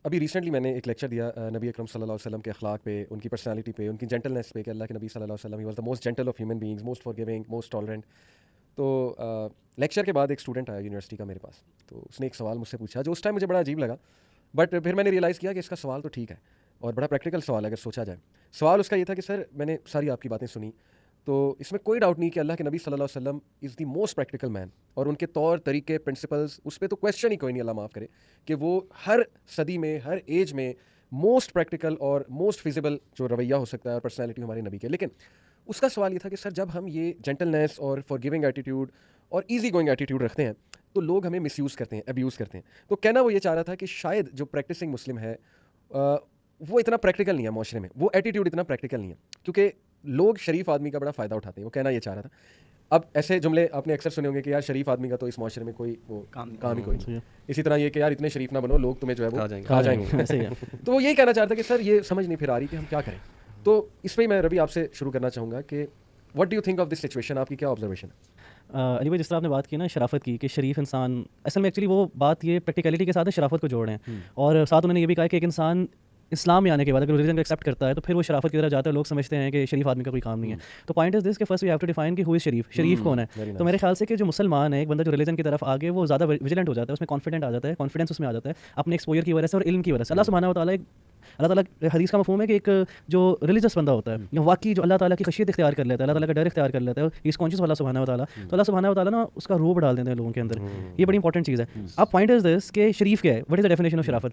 अभी रिसेंटली मैंने एक लेक्चर दिया नबी अकरम सल्लल्लाहु अलैहि वसल्लम के अखलाक पे, उनकी पर्सनालिटी पे, उनकी जेंटलनेस पे, कि अल्लाह के नबी सल्लल्लाहु अलैहि वसल्लम he was the most gentle of human beings, most forgiving, most tolerant. तो लेक्चर के बाद एक स्टूडेंट आया यूनिवर्सिटी का मेरे पास, तो उसने एक सवाल मुझसे पूछा जो उस टाइम मुझे बड़ा अजीब लगा, बट फिर मैंने रियलाइज़ किया कि इसका सवाल तो ठीक है और बड़ा प्रैक्टिकल सवाल है अगर सोचा जाए। सवाल उसका ये था कि सर, मैंने सारी आपकी बातें सुनी, तो इसमें कोई डाउट नहीं कि अल्लाह के नबी सल्लल्लाहु अलैहि वसल्लम is the most practical man, और उनके तौर तरीके, प्रिंसिपल्स, उस पर तो क्वेश्चन ही कोई नहीं, अल्लाह माफ़ करे, कि वो हर सदी में, हर एज में मोस्ट प्रैक्टिकल और मोस्ट फिजिबल जो रवैया हो सकता है और पर्सनैलिटी हमारे नबी के। लेकिन उसका सवाल ये था कि सर, जब हम ये जेंटलनेस और फॉरगिविंग एटीट्यूड और ईजी गोइंग एटीट्यूड रखते हैं तो लोग हमें मिसयूज़ करते हैं, अब्यूज़ करते हैं। तो कहना वो ये चाह रहा था कि शायद जो प्रैक्टिसिंग मुस्लिम है वो इतना प्रैक्टिकल नहीं है माशरे में, वो एटीट्यूड इतना प्रैक्टिकल नहीं है, क्योंकि लोग शरीफ आदमी का बड़ा फ़ायदा उठाते हैं। वो कहना ये चाह रहा था। अब ऐसे जुमले आपने अक्सर सुने होंगे कि यार शरीफ आदमी का तो इस माशरे में कोई वो काम ही कोई नहीं। इसी तरह ये कि यार इतने शरीफ ना बनो, लोग तुम्हें जो है वो खा जाएंगे। तो वो यही कहना चाह रहा था कि सर, ये समझ नहीं फिर आ रही कि हम क्या करें। तो इस पर मैं रवि आपसे शुरू करना चाहूँगा कि what do you think of this situation, आपकी क्या ऑब्जर्वेशन है? अली भाई, जिस तरह आपने बात की ना शराफत की, कि शरीफ इंसान, असल में एक्चुअली वो बात ये प्रैक्टिकलिटी के साथ शराफत को जोड़ रहे हैं। और साथ उन्होंने ये भी कहा कि एक इंसान इस्लाम में आने के बाद अगर रिलीजन को एक्सेप्ट करता है तो फिर वो शराफत की तरफ जाता है। लोग समझते हैं कि शरीफ आदमी का कोई काम नहीं है। तो पॉइंट इज दिस कि first we have to define कि हु इज शरीफ, शरीफ कौन है। तो मेरे ख्याल से कि जो मुसलमान है, एक बंदा जो रिलीजन की तरफ आगे वो ज़्यादा विजिलेंट हो जाता है, उसमें कॉन्फिडेंट आ जाता है, कॉन्फिडेंस उसमें आ जाता है अपने एक्सपोजर की वजह से और इल्म की वजह से। अल्लाह सुब्हानहू व तआला, अल्लाह ताला हदीस का मफहूम है कि एक जो रिलीजियस बंदा होता है, वाकई जो अल्लाह ताला की खशियत इख्तियार कर लेता है, अल्लाह ताला का डर इख्तियार कर लेता है, ही इज कॉन्शियस अल्लाह सुब्हानहू व तआला, तो अल्लाह सुब्हानहू व तआला ना उसका रूब डाल देते हैं लोगों के अंदर। ये बड़ी इंपॉर्टेंट चीज़ है। अब पॉइंट इज दिस कि शरीफ क्या है, what is the definition of शराफत।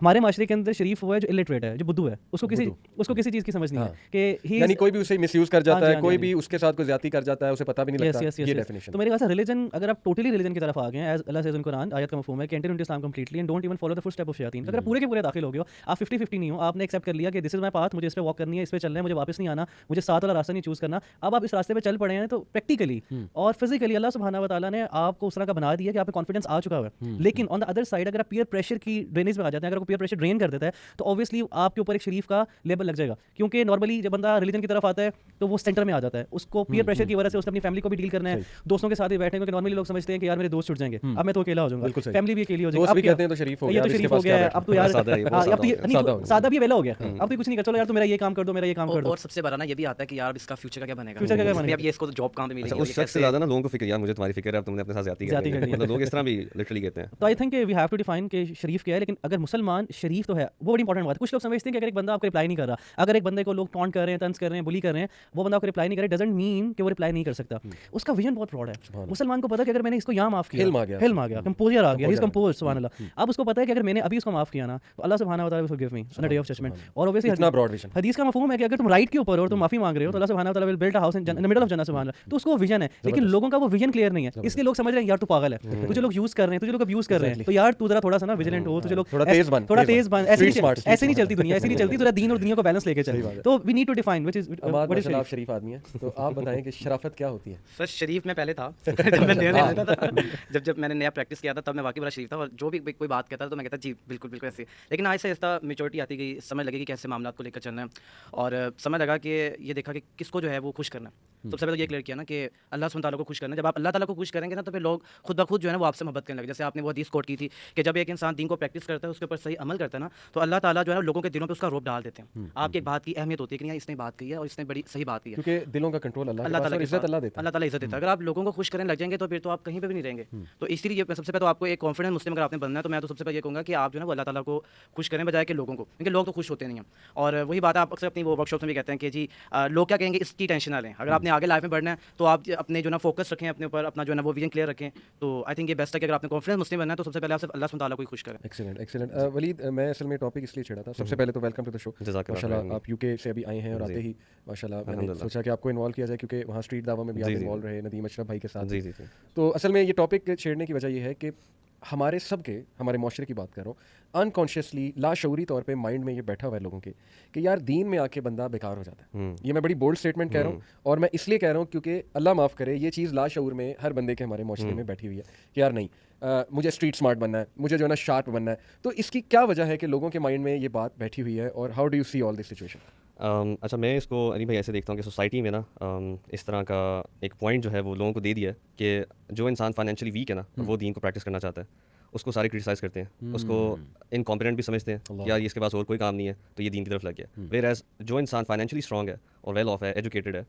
हमारे माशरे के अंदर शरीफ वो है जो इलिटरेट है, जो बुद्धू है, उसको किसी चीज़ की समझ नहीं है कि यानी कोई भी उसे मिसयूज कर जाता है, कोई भी उसके साथ कोई ज्यादती कर जाता है, उसे पता भी नहीं लगता। ये डेफिनेशन। तो मेरे ख्याल से रिलीजन, अगर आप टोटली रिलीजन की तरफ आ गए हैं, as Allah says in Quran, आयत का मफहूम है कि enter into Islam completely and don't even follow the footstep of शयातीन। अगर आप पूरे के पूरे दाखिल हो गए हो, आप 50-50 नहीं हो, आपने एक्सेप्ट कर लिया कि दिस इज माय पाथ, मुझे इस पे वॉक करनी है, इस पे चलना है, मुझे वापस नहीं आना, मुझे साथ वाला रास्ता नहीं चूज करना। अब आप इस रास्ते पे चल पड़े हैं, तो प्रैक्टिकली और फिजिकली अल्लाह सुब्हानहू व तआला ने आपको उस तरह का बना दिया कि आप पे कॉन्फिडेंस आ चुका है। लेकिन ऑन द अदर साइड, अगर आप पीयर प्रेशर की ड्रेनेज में आ जाते हैं, अगर आपको पीयर प्रेशर ड्रेन कर देता है, तो ऑब्वियसली आपके ऊपर एक शरीफ का लेबल लग जाएगा। क्योंकि नॉर्मली जब बंदा रिलीजन की तरफ आता है तो वो सेंटर में आ जाता है, उसको पीयर प्रेशर की वजह से उसने अपनी फैमिली को भी डील करना है, दोस्तों के साथ भी बैठे, क्योंकि नॉर्मली लोग समझते हैं कि यार मेरे दोस्त छूट जाएंगे, अब मैं तो अकेला हो जाऊंगा, फैमिली भी अकेली हो जाएगी, दोस्त भी कहते हैं तो शरीफ हो गया, ये तो शरीफ हो गया, अब तो यार सादा भी वेला हो गया, अब तो कुछ नहीं कर, चलो यार तुम मेरा ये काम कर दो, मेरा ये काम कर दो। और सबसे बड़ा ना ये भी आता है कि यार इसका फ्यूचर का क्या बनेगा, फ्यूचर का क्या बनेगा, अब ये इसको जॉब कहाँ पे मिलेगी। उस शख्स से ज़्यादा ना लोगों को फिक्र, यार मुझे तुम्हारी फिक्र है, अब तुमने अपने साथ ज़्यादती कर दी, मतलब लोग इस तरह भी लिटरली कहते हैं। तो I think we have to define कि शरीफ क्या है। लेकिन अगर मुसलमान शरीफ तो है, वो बड़ी इंपॉर्टेंट बात है। कुछ लोग समझते हैं कि अगर एक बंदा आपको रिप्लाई नहीं कर रहा, अगर एक बंदे को लोग टॉन्ट कर रहे हैं, तंज कर रहे हैं, बुली कर रहे हैं, वो बंदा आपको रिप्लाई नहीं करे, डजंट मीन कि वो रिप्लाई नहीं कर सकता। उसका विजन बहुत ब्रॉड है। मुसलमान को पता है कि अगर मैंने इसको यहाँ माफ किया, हिल्म आ गया, कंपोजर आ गया, ही इज कंपोज्ड, सुभान अल्लाह। अब उसको पता है कि अगर मैंने अभी उसको माफ किया ना, तो अल्लाह सुब्हानहू व तआला will forgive me on the day of judgement. और ऑब्वियसली इतना ब्रॉड विजन, हदीस का मफहूम है कि अगर तुम राइट के ऊपर हो और तुम माफी मांग रहे हो, तो अल्लाह सुब्हानहू व तआला will build a house in the middle of जन्नत, सुभान अल्लाह। तो उसको विजन है, लेकिन लोगों का वो विजन क्लियर नहीं है, इसलिए लोग समझ रहे हैं यार तू पागल है, तुझे लोग यूज कर रहे हैं, तुझे लोग अब्यूज कर रहे हैं, तो यार तू जरा थोड़ा सा ना विजिलेंट हो, तुझे लोग थोड़ा तेज बन। ऐसे नहीं चलती दुनिया, ऐसे नहीं चलती, थोड़ा दीन और दुनिया को बैलेंस लेके चल। तो we need to define which is what is आप शरीफ आदमी है, तो आप बताएं कि शराफत क्या होती है। सर शरीफ मैं पहले था जब मैंने नया प्रैक्टिस किया था, तब मैं वाकई बड़ा शरीफ था, और जो भी कोई बात कहता था तो मैं कहता जी बिल्कुल बिल्कुल ऐसे। लेकिन आज से ऐसा मेच्योरिटी आती गई, समझ लगी कि कैसे मामला को लेकर चलना है, और समझ लगा कि ये देखा कि किसको जो है वो खुश करना है। सबसे पहले ये क्लियर किया ना कि अल्लाह सुब्हानहू तआला को खुश करना है। जब आप अल्लाह ताला को खुश करेंगे ना, तो फिर लोग खुद ब खुद जो है ना वो आपसे मोहब्बत करने लगे। जैसे आपने वो हदीस कोट की थी कि जब एक इंसान दीन को प्रैक्टिस करता है, उसके ऊपर सही अमल करता है ना, तो अल्लाह ताला जो है ना लोगों के दिलों पे उसका रूप डाल देते हैं। आपकी एक बात की अहमियत होती है कि यार इसने बात कही है और इसने बड़ी सही बात की है, क्योंकि दिलों का कंट्रोल अल्लाह ताला इज्जत अल्लाह देता है। अल्लाह ताला इज्जत देता है। अगर आप लोगों को खुश करने लग जाएंगे तो फिर तो आप कहीं पे भी नहीं रहेंगे। तो इसीलिए सबसे पहले तो आपको एक कॉन्फिडेंट मुस्लिम अगर आपने बनना है, तो मैं तो सबसे पहले ये कहूँगा कि आप जो है ना वो अल्लाह ताला को खुश करें बजाय के लोगों को, क्योंकि लोग तो खुश होते नहीं हैं। और वही बात आप अक्सर अपनी वो वर्कशॉप में भी कहते हैं कि जी लोग क्या कहेंगे इसकी टेंशन ना लें। अगर आपने आगे लाइफ में बढ़ना है तो आप अपने जो ना फोकस रखें अपने ऊपर, अपना जो है ना वो विजन क्लियर रखें। तो आई थिंक ये बेस्ट है कि अगर आपने कॉन्फिडेंस मुस्लिम बनना है तो सबसे पहले आप सिर्फ अल्लाह सुब्हानहू तआला को ही खुश करें। Excellent excellent. वलीद, मैं असल में टॉपिक इसलिए छेड़ा था, सबसे पहले तो वेलकम टू द शो। माशाल्लाह आप यूके से अभी आए हैं, और आते ही माशाल्लाह मैंने सोचा कि आपको इन्वॉल्व किया जाए, क्योंकि वहाँ स्ट्रीट दावा में भी आप इन्वॉल्व रहे नदीम अशरफ भाई के साथ। तो असल में ये टॉपिक छेड़ने की वजह ये है कि हमारे हमारे माशरे की बात कर रहा हूँ, अनकॉन्शियसली लाशऊरी तौर पे माइंड में ये बैठा हुआ है लोगों के कि यार दीन में आके बंदा बेकार हो जाता है। ये मैं बड़ी बोल्ड स्टेटमेंट कह रहा हूँ, और मैं इसलिए कह रहा हूँ क्योंकि अल्लाह माफ़ करे ये चीज़ लाशऊर में हर बंदे के हमारे माशरे में बैठी हुई है कि यार नहीं, मुझे स्ट्रीट स्मार्ट बनना है, मुझे जो है ना शार्प बनना है। तो इसकी क्या वजह है कि लोगों के माइंड में ये बात बैठी हुई है, और how do you see all this situation? अच्छा, मैं इसको अली भाई ऐसे देखता हूँ कि सोसाइटी में ना इस तरह का एक पॉइंट जो है वो लोगों को दे दिया है कि जो इंसान फाइनेंशियली वीक है ना, वो दीन को प्रैक्टिस करना चाहता है, उसको सारे क्रिटिसाइज करते हैं, उसको इनकॉम्पिटेंट भी समझते हैं कि यार ये इसके पास और कोई काम नहीं है, तो ये दीन की तरफ लग गया। वेयर एज जो इंसान फाइनेंशियली स्ट्रॉन्ग है और वेल ऑफ है, एजुकेटेड है,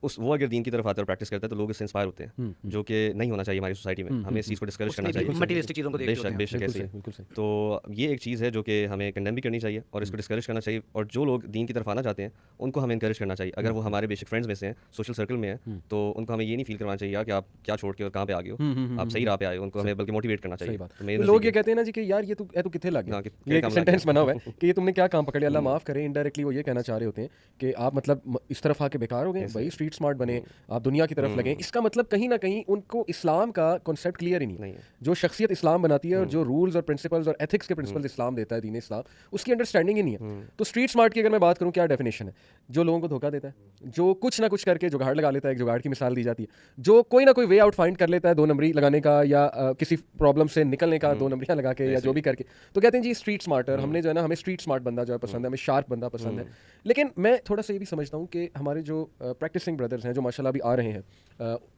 वो अगर दीन की तरफ आता है और प्रैक्टिस करता है तो लोग इससे इंस्पायर होते हैं, जो कि नहीं होना चाहिए हमारी सोसाइटी में। हमें इस चीज़ को डिस्करेज करना चाहिए, मटेरियलिस्टिक चीज़ों को देखते बेशक हैं। बेशक ऐसे ही है। तो ये एक चीज़ है जो कि हमें कंडेम भी करनी चाहिए और इसको डिस्करेज करना चाहिए। और जो लोग दीन की तरफ आना चाहते हैं उनको हमें इंकरेज करना चाहिए। अगर वो हमारे बेसिक फ्रेंड्स में से हैं, सोशल सर्कल में हैं, तो उनको हमें ये नहीं फील करवाना चाहिए यार कि आप क्या छोड़ के और कहाँ पे आ गए हो, आप सही राह पे आए हो। उनको हमें बल्कि मोटिवेट करना चाहिए। तो मेरे लोग ये कहते हैं ना जी कि यार ये तू किथे लग गया, ये एक सेंटेंस बना हुआ है कि ये तुमने क्या काम पकड़ लिया, अल्लाह माफ़ करे। इनडायरेक्टली वो ये कहना चाह रहे होते हैं कि आप मतलब इस तरफ आके बेकार हो गए भाई, स्ट्रीट स्मार्ट बने, आप दुनिया की तरफ लगे। इसका मतलब कहीं ना कहीं उनको इस्लाम का कॉन्सेप्ट क्लियर ही नहीं है। जो शख्सियत इस्लाम बनाती है और जो रूल्स और प्रिंसिपल्स और एथिक्स के प्रिंसिपल्स इस्लाम देता है, दीन इस्लाम, उसकी अंडरस्टैंडिंग ही नहीं है। तो स्ट्रीट स्मार्ट की अगर मैं बात करूँ, क्या डेफिनेशन है? जो लोगों को धोखा देता है, जो कुछ ना कुछ करके जुगाड़ लगा लेता है, एक जुगाड़ की मिसाल दी जाती है, जो कोई ना कोई वे आउट फाइंड कर लेता है 2 नंबरी लगाने का या किसी प्रॉब्लम से निकलने का 2 नंबरियाँ लगा के या जो भी करके, तो कहते हैं जी स्ट्रीट स्मार्टर। हमने जो है ना, हमें स्ट्रीट स्मार्ट बंदा जो है पसंद है, हमें शार्प बंदा पसंद है। लेकिन मैं थोड़ा सा ये भी समझता हूँ कि हमारे जो प्रैक्टिसिंग ब्रदर्स हैं, जो माशाल्लाह अभी आ रहे हैं,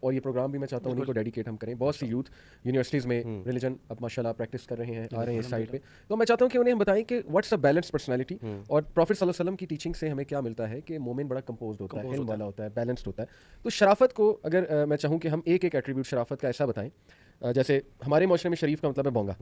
और ये प्रोग्राम भी मैं चाहता हूँ उन्हीं को डेडिकेट हम करें। बहुत सी यूथ यूनिवर्सिटीज़ में रिलीजन अब माशाल्लाह प्रैक्टिस कर रहे हैं, आ रहे हैं इस साइड पे। तो मैं चाहता हूँ कि उन्हें हम बताएं कि व्हाट्स अ बैलेंस पर्सनैलिटी, और प्रॉफिट सल्लल्लाहु अलैहि वसल्लम की टीचिंग से हमें क्या मिलता है कि मोमिन बड़ा कंपोज्ड होता है, हिल्म वाला होता है, बैलेंस्ड होता है। तो शराफत को अगर मैं चाहूँ कि हम एक एक एट्रीब्यूट शराफत का ऐसा बताएं, जैसे हमारे माशरे में शरीफ का मतलब है बोंगा,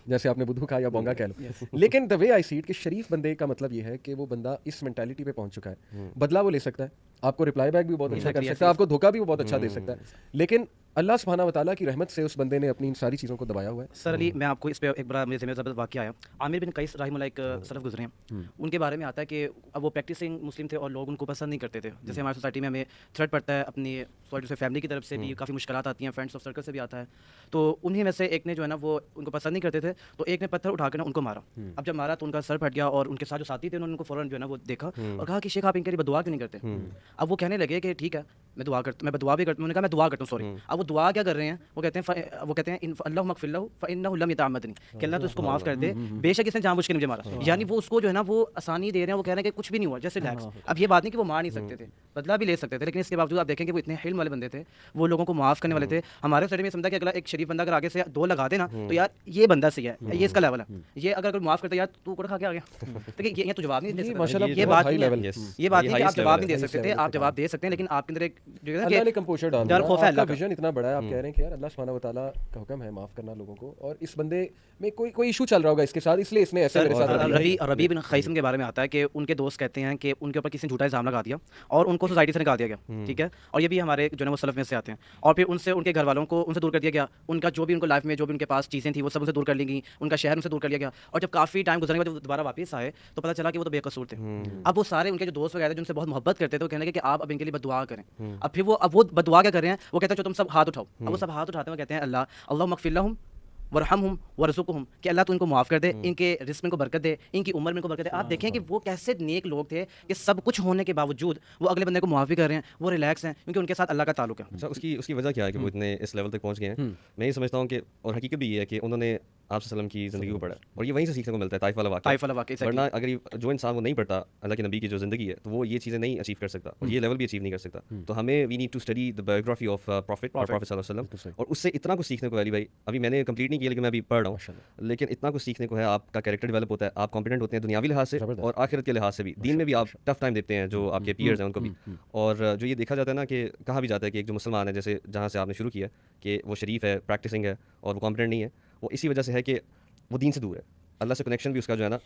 जैसे आपने बुद्धू कहा या बोंगा कह लो। लेकिन the way I see it कि शरीफ बंदे का मतलब ये है कि वो बंदा इस मेंटालिटी पे पहुंच चुका है, बदला वो ले सकता है, आपको रिप्लाई बैक भी बहुत अच्छा कर सकता है, आपको धोखा भी वो बहुत अच्छा दे सकता है, लेकिन अल्लाह सुब्हाना व तआला की रहमत से उस बंदे ने अपनी इन सारी चीज़ों को दबाया हुआ है। सर अली, मैं आपको इस पे एक बड़ा मेरे ज़बरदस्त वाक़या आया। आमिर बिन कैस रहमतुल्लाह एक सरफ गुजरे हैं, उनके बारे में आता है कि अब वो प्रैक्टिसिंग मुस्लिम थे और लोग उनको पसंद नहीं करते थे। जैसे हमारी सोसाइटी में हमें थ्रेट पड़ता है अपनी सोसाइटी से, फैमिली की तरफ से भी काफ़ी मुश्किलात आती हैं, फ्रेंड्स ऑफ सर्कल से भी आता है। तो उन्हीं में से एक ने जो है ना, वो उनको पसंद नहीं करते थे, तो एक ने पत्थर उठाकर ना उनको मारा। अब जब मारा तो उनका सर फट गया, और उनके साथ जो साथी थे उन्होंने उनको फ़ौरन जो है ना वो देखा और कहा कि शेख आप इनके लिए बदुआ क्यों नहीं करते? अब वो कहने लगे कि ठीक है मैं दुआ करता, मैं बदुआ भी करता हूँ। उन्होंने कहा मैं दुआ करता हूँ, सॉरी। अब वो दुआ क्या कर रहे हैं? वो कहते हैं अल्लाह मगफिर लहू फ़इन्नहु लम यतअम्मदनी, कि अल्लाह तो इसको माफ़ कर दे, बेशक इसने जानबूझ के मुझे मारा। यानी वो उसको जो है ना वो आसानी दे रहे हैं, वो कह रहे हैं कि कुछ भी नहीं हुआ, जैसे रिलैक्स। अब ये बात नहीं कि वो मार नहीं सकते थे, बदला भी ले सकते थे, लेकिन इसके बावजूद आप देखेंगे वो इतने हिल्म वाले बंदे थे, वो लोगों को माफ़ करने वाले थे। हमारे सोसाइटी में समझा कि अगला एक शरीफ बंदा अगर आगे से 2 लगा दे ना, तो यार ये बंदा सही है, ये इसका लेवल है, ये अगर माफ़ करता यार तू कोड़ा खा के आ गया, देखिए ये तो जवाब नहीं दे सकता। माशाल्लाह ये बात नहीं है, ये बात नहीं कि आप highest जवाब level नहीं दे है। सकते थे, आप जवाब दे सकते हैं, लेकिन आपके अंदर एक जो है अल्लाह ने ना कंपोजर डाल डर दिया। खौफ है आपका अल्लाह का। विजन इतना बड़ा है, आप कह रहे हैं कि यार अल्लाह सुब्हाना व तआला का हुक्म है माफ़ करना लोगों को, और इस बंदे में कोई इशू चल रहा होगा इसके साथ, इसलिए इसने ऐसे मेरे साथ रवैया किया। रबी बिन खैसम के बारे में आता है कि उनके दोस्त कहते हैं कि उनके ऊपर किसी ने झूठा इल्ज़ाम लगा दिया और उनको सोसाइटी से निकाल दिया गया, ठीक है। और ये भी हमारे जो है वो सलफ में से आते हैं, और फिर उनसे उनके घर वालों को उनसे दूर कर दिया गया, उनका जो भी उनको लाइफ में जो भी उनके पास चीज़ें थी वो सब उनसे दूर कर ली गई, उनका शहर उनसे दूर कर लिया गया। और जब काफ़ी टाइम गुजरने के बाद जब दोबारा वापस आए तो पता चला कि वो तो बेकसूर थे। अब वो सारे उनके जो दोस्त वगैरह जिनसे बहुत मोहब्बत करते थे, वो कहने लगे कि आप अब इनके लिए बदुआ करें। अब वो बदुआ क्या कर रहे हैं? वो कहते हैं जो तुम सब हाथ उठाओ। अब वो सब हाथ उठाते हैं, कहते हैं अल्लाह मगफिर लहुम वरहमहुम वरज़ुक़हुम, कि अल्लाह तू इनको माफ़ कर दे, इनके रिस्क में को बरकत दे, इनकी उम्र में को बरकत दे। आप देखें कि वो कैसे नेक लोग थे कि सब कुछ होने के बावजूद वो अगले बंदे को माफ़ भी कर रहे हैं, वो रिलैक्स हैं, क्योंकि उनके साथ अल्लाह का ताल्लुक है। अच्छा, उसकी वजह क्या है कि वो इतने इस लेवल तक पहुंच गए हैं? मैं ये समझता हूँ कि, और हकीकत भी ये है कि उन्होंने आप सल्लम की ज़िंदगी को पढ़ा और ये वहीं से सीखने को मिलता है, ताइफ वाला वाक़या। ताइफ वाला वाक़या, वरना अगर जो इंसान वो नहीं पढ़ता अल्लाह के नबी की जो ज़िंदगी है, तो वो ये चीज़ें नहीं अचीव कर सकता और ये लेवल भी अचीव नहीं कर सकता। तो हमें we need to study the biography of prophet सल्लल्लाहु अलैहि वसल्लम, और उससे इतना कुछ सीखने को है। अली भाई, अभी मैंने कंप्लीट नहीं किया लेकिन मैं अभी पढ़ रहा हूँ, लेकिन इतना कुछ सीखने को है। आपका कैरेक्टर डेवलप होता है, आप कॉम्पिटेंट होते हैं दुनियावी लिहाज से और आखिरत के लिहाज से भी। दीन में भी आप टफ टाइम देते हैं, जो आपके पीयर्स हैं उनको भी। और जो ये देखा जाता है ना कि कहा भी जाता है कि एक जो मुसलमान है, जैसे जहाँ से आपने शुरू किया कि वो शरीफ है, प्रैक्टिसिंग है और वो कॉम्पिटेंट नहीं है, वो इसी वजह से है कि वो दीन से दूर है। अल्लाह से कनेक्शन भी उसका जो है ना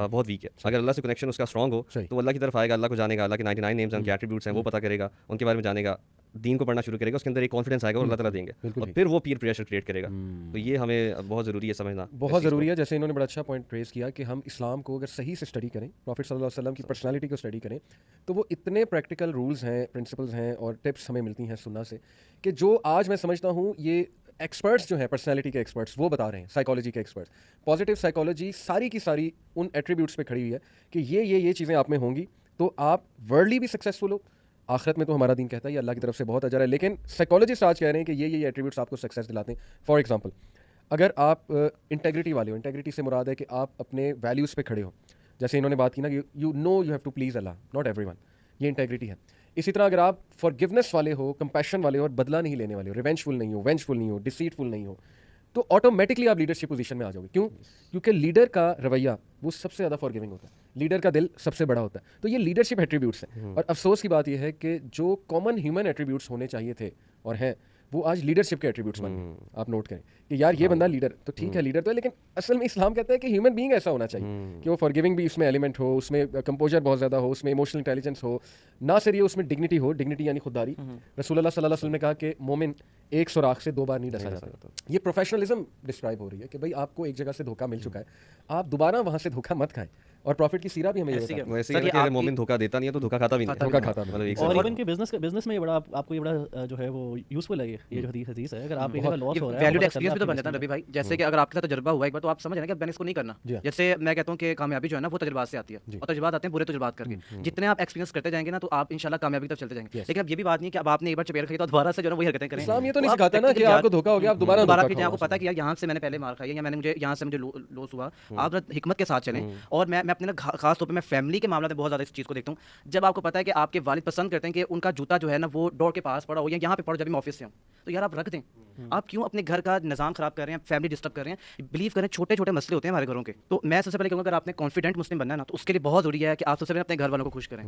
बहुत वीक है। अगर अल्लाह से कनेक्शन उसका स्ट्रॉन्ग हो तो अल्लाह की तरफ आएगा, अल्लाह को जानेगा, अल्लाह के 99 नेम्स हैं, उनके एट्रीब्यूट्स हैं वो पता करेगा, उनके बारे में जानेगा, दीन को पढ़ना शुरू करेगा, उसके अंदर एक कॉन्फिडेंस आएगा और अल्लाह ताला देंगे, और फिर वो पीयर प्रेशर क्रिएट करेगा। तो ये हमें बहुत ज़रूरी है समझना, बहुत ज़रूरी है। जैसे इन्होंने बड़ा अच्छा पॉइंट रेज़ किया कि हम इस्लाम को अगर सही से स्टडी करें, प्रॉफिट सल्लल्लाहु अलैहि वसल्लम की पर्सनालिटी को स्टडी करें, तो वो इतने प्रैक्टिकल रूल्स हैं, प्रिंसिपल्स हैं और टिप्स हमें मिलती हैं सुन्ना से, कि जो आज मैं समझता हूँ ये एक्सपर्ट्स जो हैं, पर्सनालिटी के एक्सपर्ट्स, वो बता रहे हैं, साइकोलॉजी के एक्सपर्ट्स। पॉजिटिव साइकोलॉजी सारी की सारी उन एट्रीब्यूट्स पे खड़ी हुई है कि ये चीज़ें आप में होंगी तो आप वर्ल्डली भी सक्सेसफुल हो, आखिरत में तो हमारा दीन कहता है ये अल्लाह की तरफ से बहुत अजर है। लेकिन साइकोलॉजिस्ट आज कह रहे हैं कि ये एट्रीब्यूट्स आपको सक्सेस दिलाते हैं। फॉर एग्जांपल, अगर आप इंटेग्रिटी वाले हो, इंटेग्रिटी से मुराद है कि आप अपने वैल्यूज़ पे खड़े हो, जैसे इन्होंने बात की ना कि यू हैव टू प्लीज़ अल्लाह, नॉट एवरीवन, ये इंटेग्रिटी है। इसी तरह अगर आप फॉरगिवनेस वाले हो, कंपैशन वाले हो और बदला नहीं लेने वाले हो, रिवेंजफुल नहीं हो, वेंजफुल नहीं हो, डिसीटफुल नहीं हो, तो ऑटोमेटिकली आप लीडरशिप पोजीशन में आ जाओगे। क्यों? क्योंकि लीडर का रवैया वो सबसे ज़्यादा फॉरगिविंग होता है, लीडर का दिल सबसे बड़ा होता है। तो ये लीडरशिप एट्रीब्यूट्स हैं। और अफसोस की बात यह है कि जो कॉमन ह्यूमन एट्रीब्यूट्स होने चाहिए थे और हैं, वो आज लीडरशिप के एट्रीब्यूट्स बन गए। आप नोट करें कि यार ये बंदा लीडर तो ठीक है, लीडर तो है, लेकिन असल में इस्लाम कहता है कि ह्यूमन बीइंग ऐसा होना चाहिए कि वो फॉरगिविंग भी उसमें एलिमेंट हो, उसमें कंपोजर बहुत ज़्यादा हो, उसमें इमोशनल इंटेलिजेंस हो, ना सिर्फ ये उसमें डिग्निटी हो, डिग्निटी यानी खुददारी। रसूलुल्लाह सल्लल्लाहु अलैहि वसल्लम ने कहा कि मोमिन एक सुराख से 2 बार नहीं डसा जाता। ये प्रोफेशनलिज्म डिस्क्राइब हो रही है कि भाई आपको एक जगह से धोखा मिल चुका है, आप दोबारा वहाँ से धोखा मत खाएं। और प्रॉफिट की सीरा भी हमें ये बताती है। वैसे ही अगर मोमिन धोखा देता नहीं है तो धोखा खाता भी नहीं, धोखा खाता भी मतलब एक और से इवन के बिजनेस में ये बड़ा आपको ये बड़ा जो है वो यूजफुल है, ये जो हदीस है, अगर आप एक जगह लॉस हो रहा है, वैल्यूड एक्सपीरियंस भी तो बन जाता है रवि भाई। जैसे कि अगर आपके साथ तजुर्बा हुआ एक बार, तो आप समझ रहे हैं कि मैंने इसको नहीं करना। जैसे मैं कहता हूँ कि कामयाबी जो है ना वो तजुर्बात से आती है, और तजुर्बात आते हैं बुरे तजुर्बात करके। जितने आप एक्सपीरियंस करते जाएंगे ना, तो आप इंशाल्लाह कामयाबी तक चलते जाएंगे। लेकिन अब ये भी बात नहीं है कि अब आपने एक बार चपेट खाई तो दोबारा से जो है वही हरकतें करें। इस्लाम ये तो नहीं सिखाता ना कि आपको धोखा हो गया आप दोबारा कीजिए। आपको पता है कि यार यहाँ से मैंने पहले मार खाई है, या मैंने मुझे यहाँ से मुझे लॉस हुआ, आप हिकमत के साथ चलें। और मैं अपने ना खास तौर पे मैं फैमिली के मामले में बहुत ज़्यादा इस चीज़ को देखता हूँ। जब आपको पता है कि आपके वालिद पसंद करते हैं कि उनका जूता जो है ना वो डोर के पास पड़ा हो या यहाँ पे पड़ा, जब मैं ऑफिस से हूँ, तो यार आप रख दें। आप क्यों अपने घर का निज़ाम ख़राब कर रहे हैं, फैमिली डिस्टर्ब कर रहे हैं? बिलीव करें, छोटे छोटे मसले होते हैं हमारे घरों के। तो मैं सबसे पहले कहूँगा, अगर आपने कॉन्फिडेंट मुस्लिम बनना है ना, तो उसके लिए बहुत जरूरी है कि आप सबसे पहले अपने घर वालों को खुश करें,